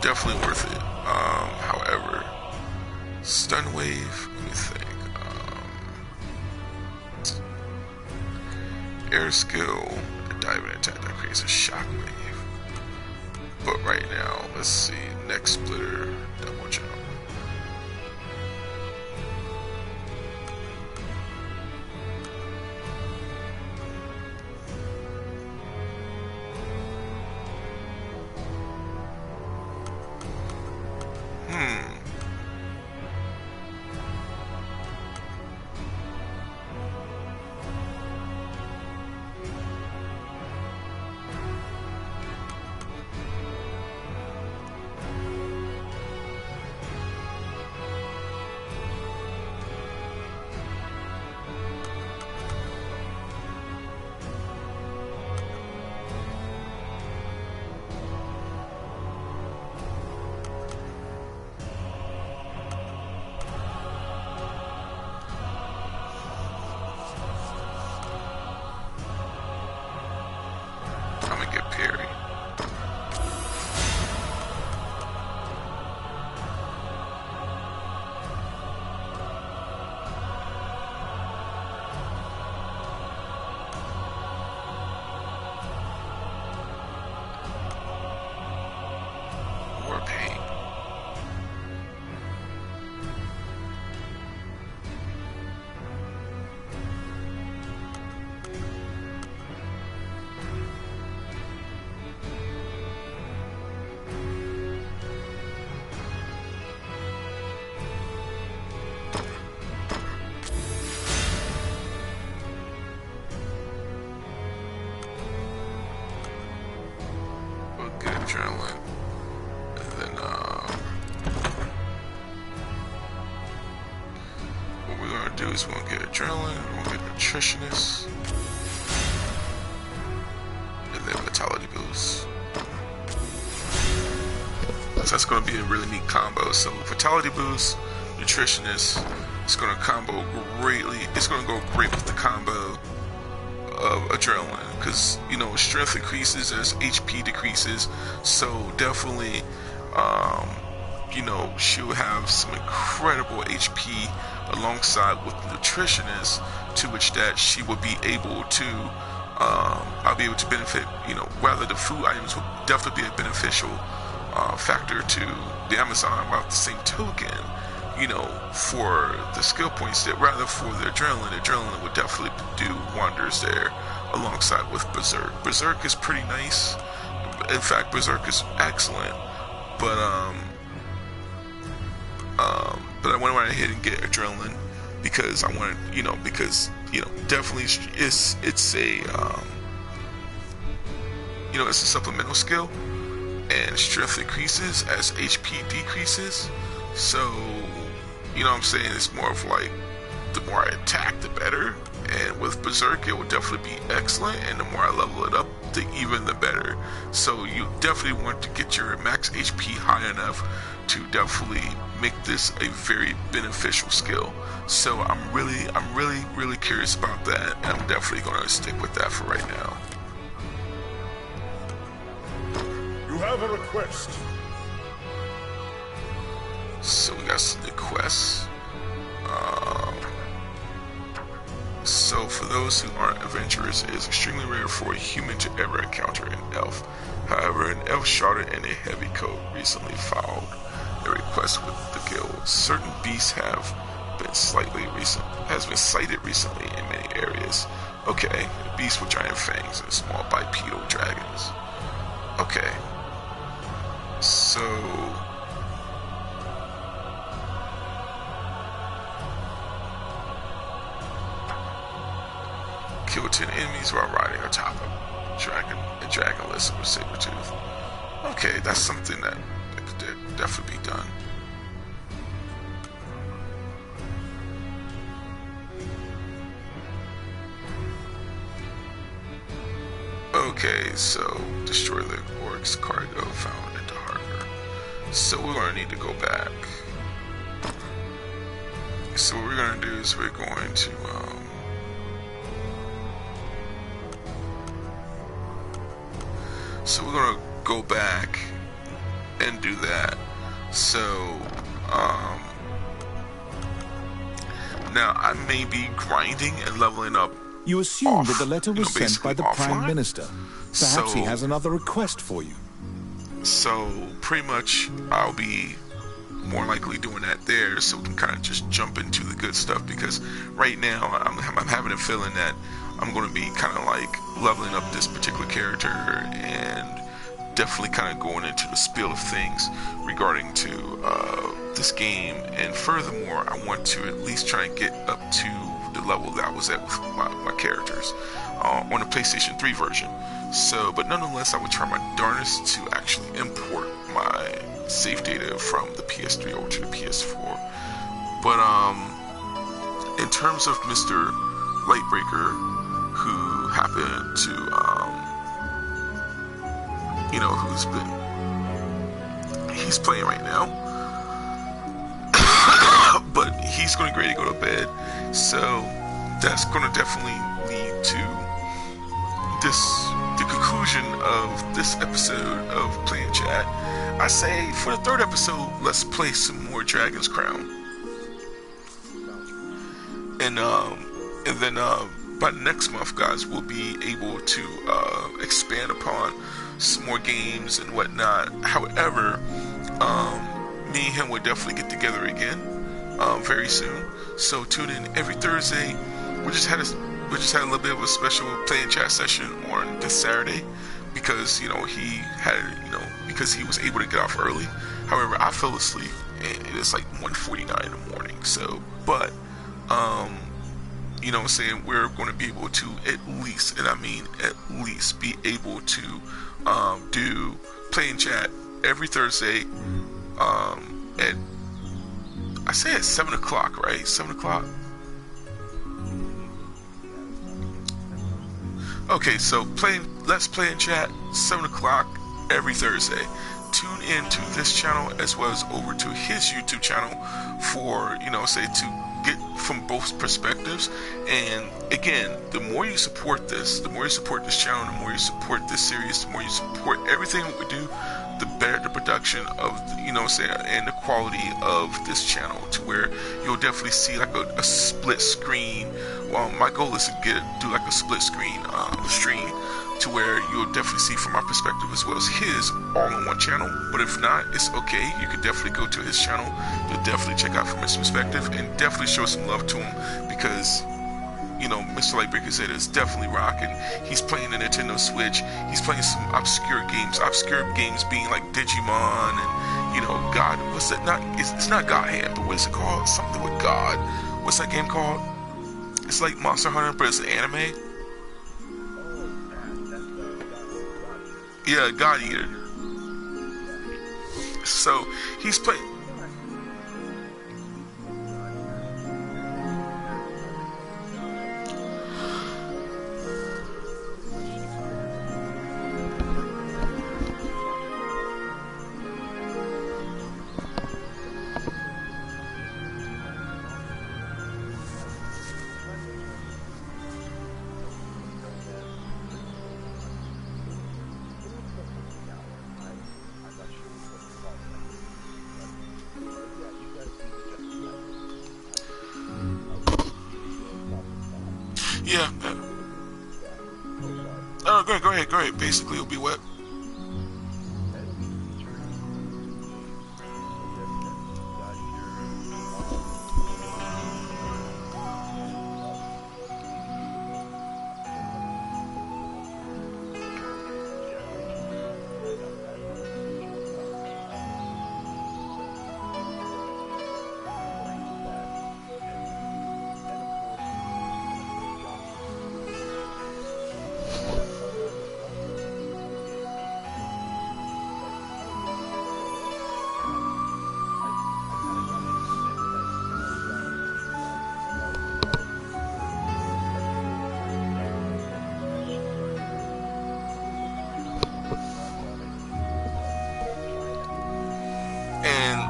definitely worth it. However, stun wave, let me think, air skill, a diving attack that creates a shock wave. But right now, let's see, next splitter, double jump. Adrenaline, and then what we're gonna do is we're gonna get adrenaline, we're gonna get nutritionist, and then vitality boost. So that's gonna be a really neat combo. So vitality boost, nutritionist, it's gonna combo greatly. It's gonna go great with the combo of adrenaline, because you know strength increases as HP decreases, so definitely you know she'll have some incredible HP alongside with the nutritionist, to which that she will be able to I'll be able to benefit, you know, rather the food items will definitely be a beneficial factor to the Amazon, while at the same token, for the skill points, that rather for the adrenaline would definitely do wonders there alongside with Berserk. Berserk is pretty nice. In fact, Berserk is excellent. But I went right ahead and get adrenaline because I wanted, definitely it's a it's a supplemental skill, and strength increases as HP decreases. So, what I'm saying, it's more of like, the more I attack, the better. And with Berserk, it will definitely be excellent, and the more I level it up, the better. So you definitely want to get your max HP high enough to definitely make this a very beneficial skill. So I'm really curious about that, and I'm definitely going to stick with that for right now. You have a request. So we got some new quests. So for those who aren't adventurers, it is extremely rare for a human to ever encounter an elf. However, an elf shrouded in a heavy coat recently filed a request with the guild. Certain beasts have been sighted recently in many areas. Okay, beasts with giant fangs and small bipedal dragons. Okay, so kill 10 enemies while riding atop a dragonless or saber-tooth. Okay, that's something that could definitely be done. Okay, so destroy the orc's cargo found in the harbor. So we're going to need to go back. So what we're going to do is we're going to so we're going to go back and do that. So now I may be grinding and leveling up. You assume that the letter was sent by the Prime Minister. Perhaps So he has another request for you. So pretty much I'll be more likely doing that there, so we can kind of just jump into the good stuff, because right now I'm having a feeling that I'm going to be kind of like leveling up this particular character and definitely kind of going into the spiel of things regarding to this game. And furthermore, I want to at least try and get up to the level that I was at with my characters on the PlayStation 3 version. So, but nonetheless, I would try my darnest to actually import my save data from the PS3 over to the PS4. But in terms of Mr. Lightbreaker, who happened to he's playing right now, but he's going to ready to go to bed. So that's going to definitely lead to the conclusion of this episode of Playing Chat. I say for the third episode, let's play some more Dragon's Crown, and then by next month, guys, we'll be able to expand upon some more games and whatnot. However, me and him will definitely get together again very soon. So tune in every Thursday. We just had a little bit of a special Playing Chat session on this Saturday because he was able to get off early. However, I fell asleep and it is like 1:49 in the morning. So, but what I'm saying, we're going to be able to at least, and I mean at least, be able to do Playing Chat every Thursday at, I say at 7 o'clock, right? 7 o'clock? Okay, so let's play in chat 7 o'clock every Thursday. Tune in to this channel as well as over to his YouTube channel for, to get from both perspectives. And again, the more you support this, the more you support this channel, the more you support this series, the more you support everything we do, the better the production of, and the quality of this channel, to where you'll definitely see like a split screen my goal is to do like a split screen stream, to where you'll definitely see from my perspective as well as his all on one channel. But if not, it's okay. You can definitely go to his channel to definitely check out from his perspective and definitely show some love to him, because you know, Mr. Lightbreaker Zeta is definitely rocking. He's playing the Nintendo Switch. He's playing some obscure games being like Digimon and, you know, God, what's that? It's not God Hand, but what is it called? Something with God. What's that game called? It's like Monster Hunter, but it's an anime. Yeah, God Eater. So he's playing. Yeah. Oh, go ahead. Basically, it'll be what?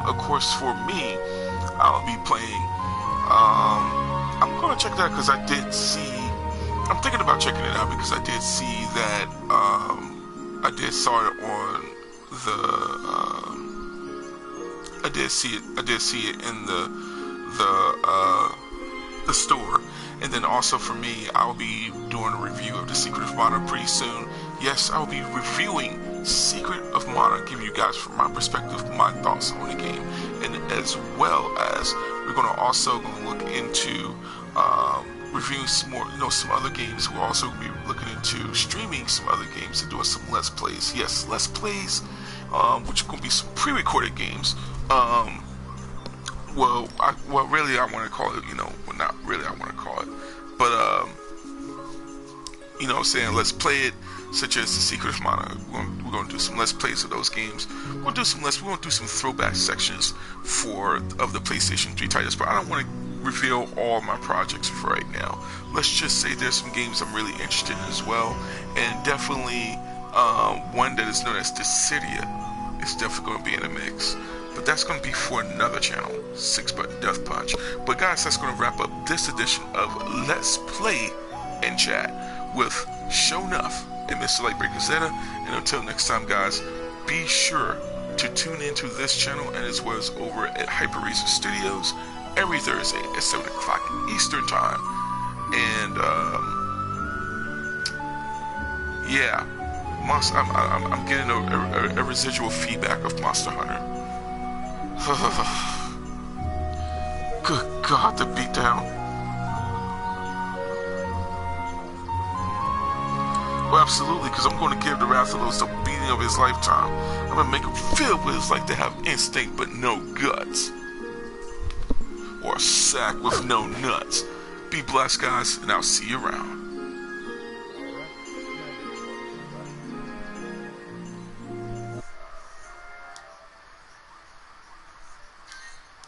Of course, for me, I'll be playing. I'm gonna check that because I did see. I'm thinking about checking it out because I did see that. I did saw it on the. I did see it in the store. And then also for me, I'll be doing a review of the Secret of Mana pretty soon. Yes, I'll be reviewing Secret of Mana, giving you guys from my perspective my thoughts on the game, and as well as we're going to also look into reviewing some more, some other games. We'll also be looking into streaming some other games and doing some Let's Plays. Yes, Let's Plays, which are going to be some pre-recorded games. Really, I want to call it, well, not really, I want to call it, but, saying let's play it, such as the Secret of Mana. We're going to do some Let's Plays of those games. We're going to do some throwback sections of the PlayStation 3 titles, but I don't want to reveal all my projects for right now. Let's just say there's some games I'm really interested in as well, and definitely, one that is known as Dissidia is definitely going to be in the mix. But that's going to be for another channel, 6-Button Death Punch. But guys, that's going to wrap up this edition of Let's Play and Chat with Sho'Nuff and Mr. Lightbreaker Zeta. And until next time, guys, be sure to tune into this channel and as well as over at Hyperreason Studios every Thursday at 7 o'clock Eastern Time. And, yeah, I'm getting a residual feedback of Monster Hunter. Good God, the beatdown. Well, absolutely, because I'm going to give the Rathalos the beating of his lifetime. I'm going to make him feel what it's like to have instinct but no guts. Or a sack with no nuts. Be blessed, guys, and I'll see you around.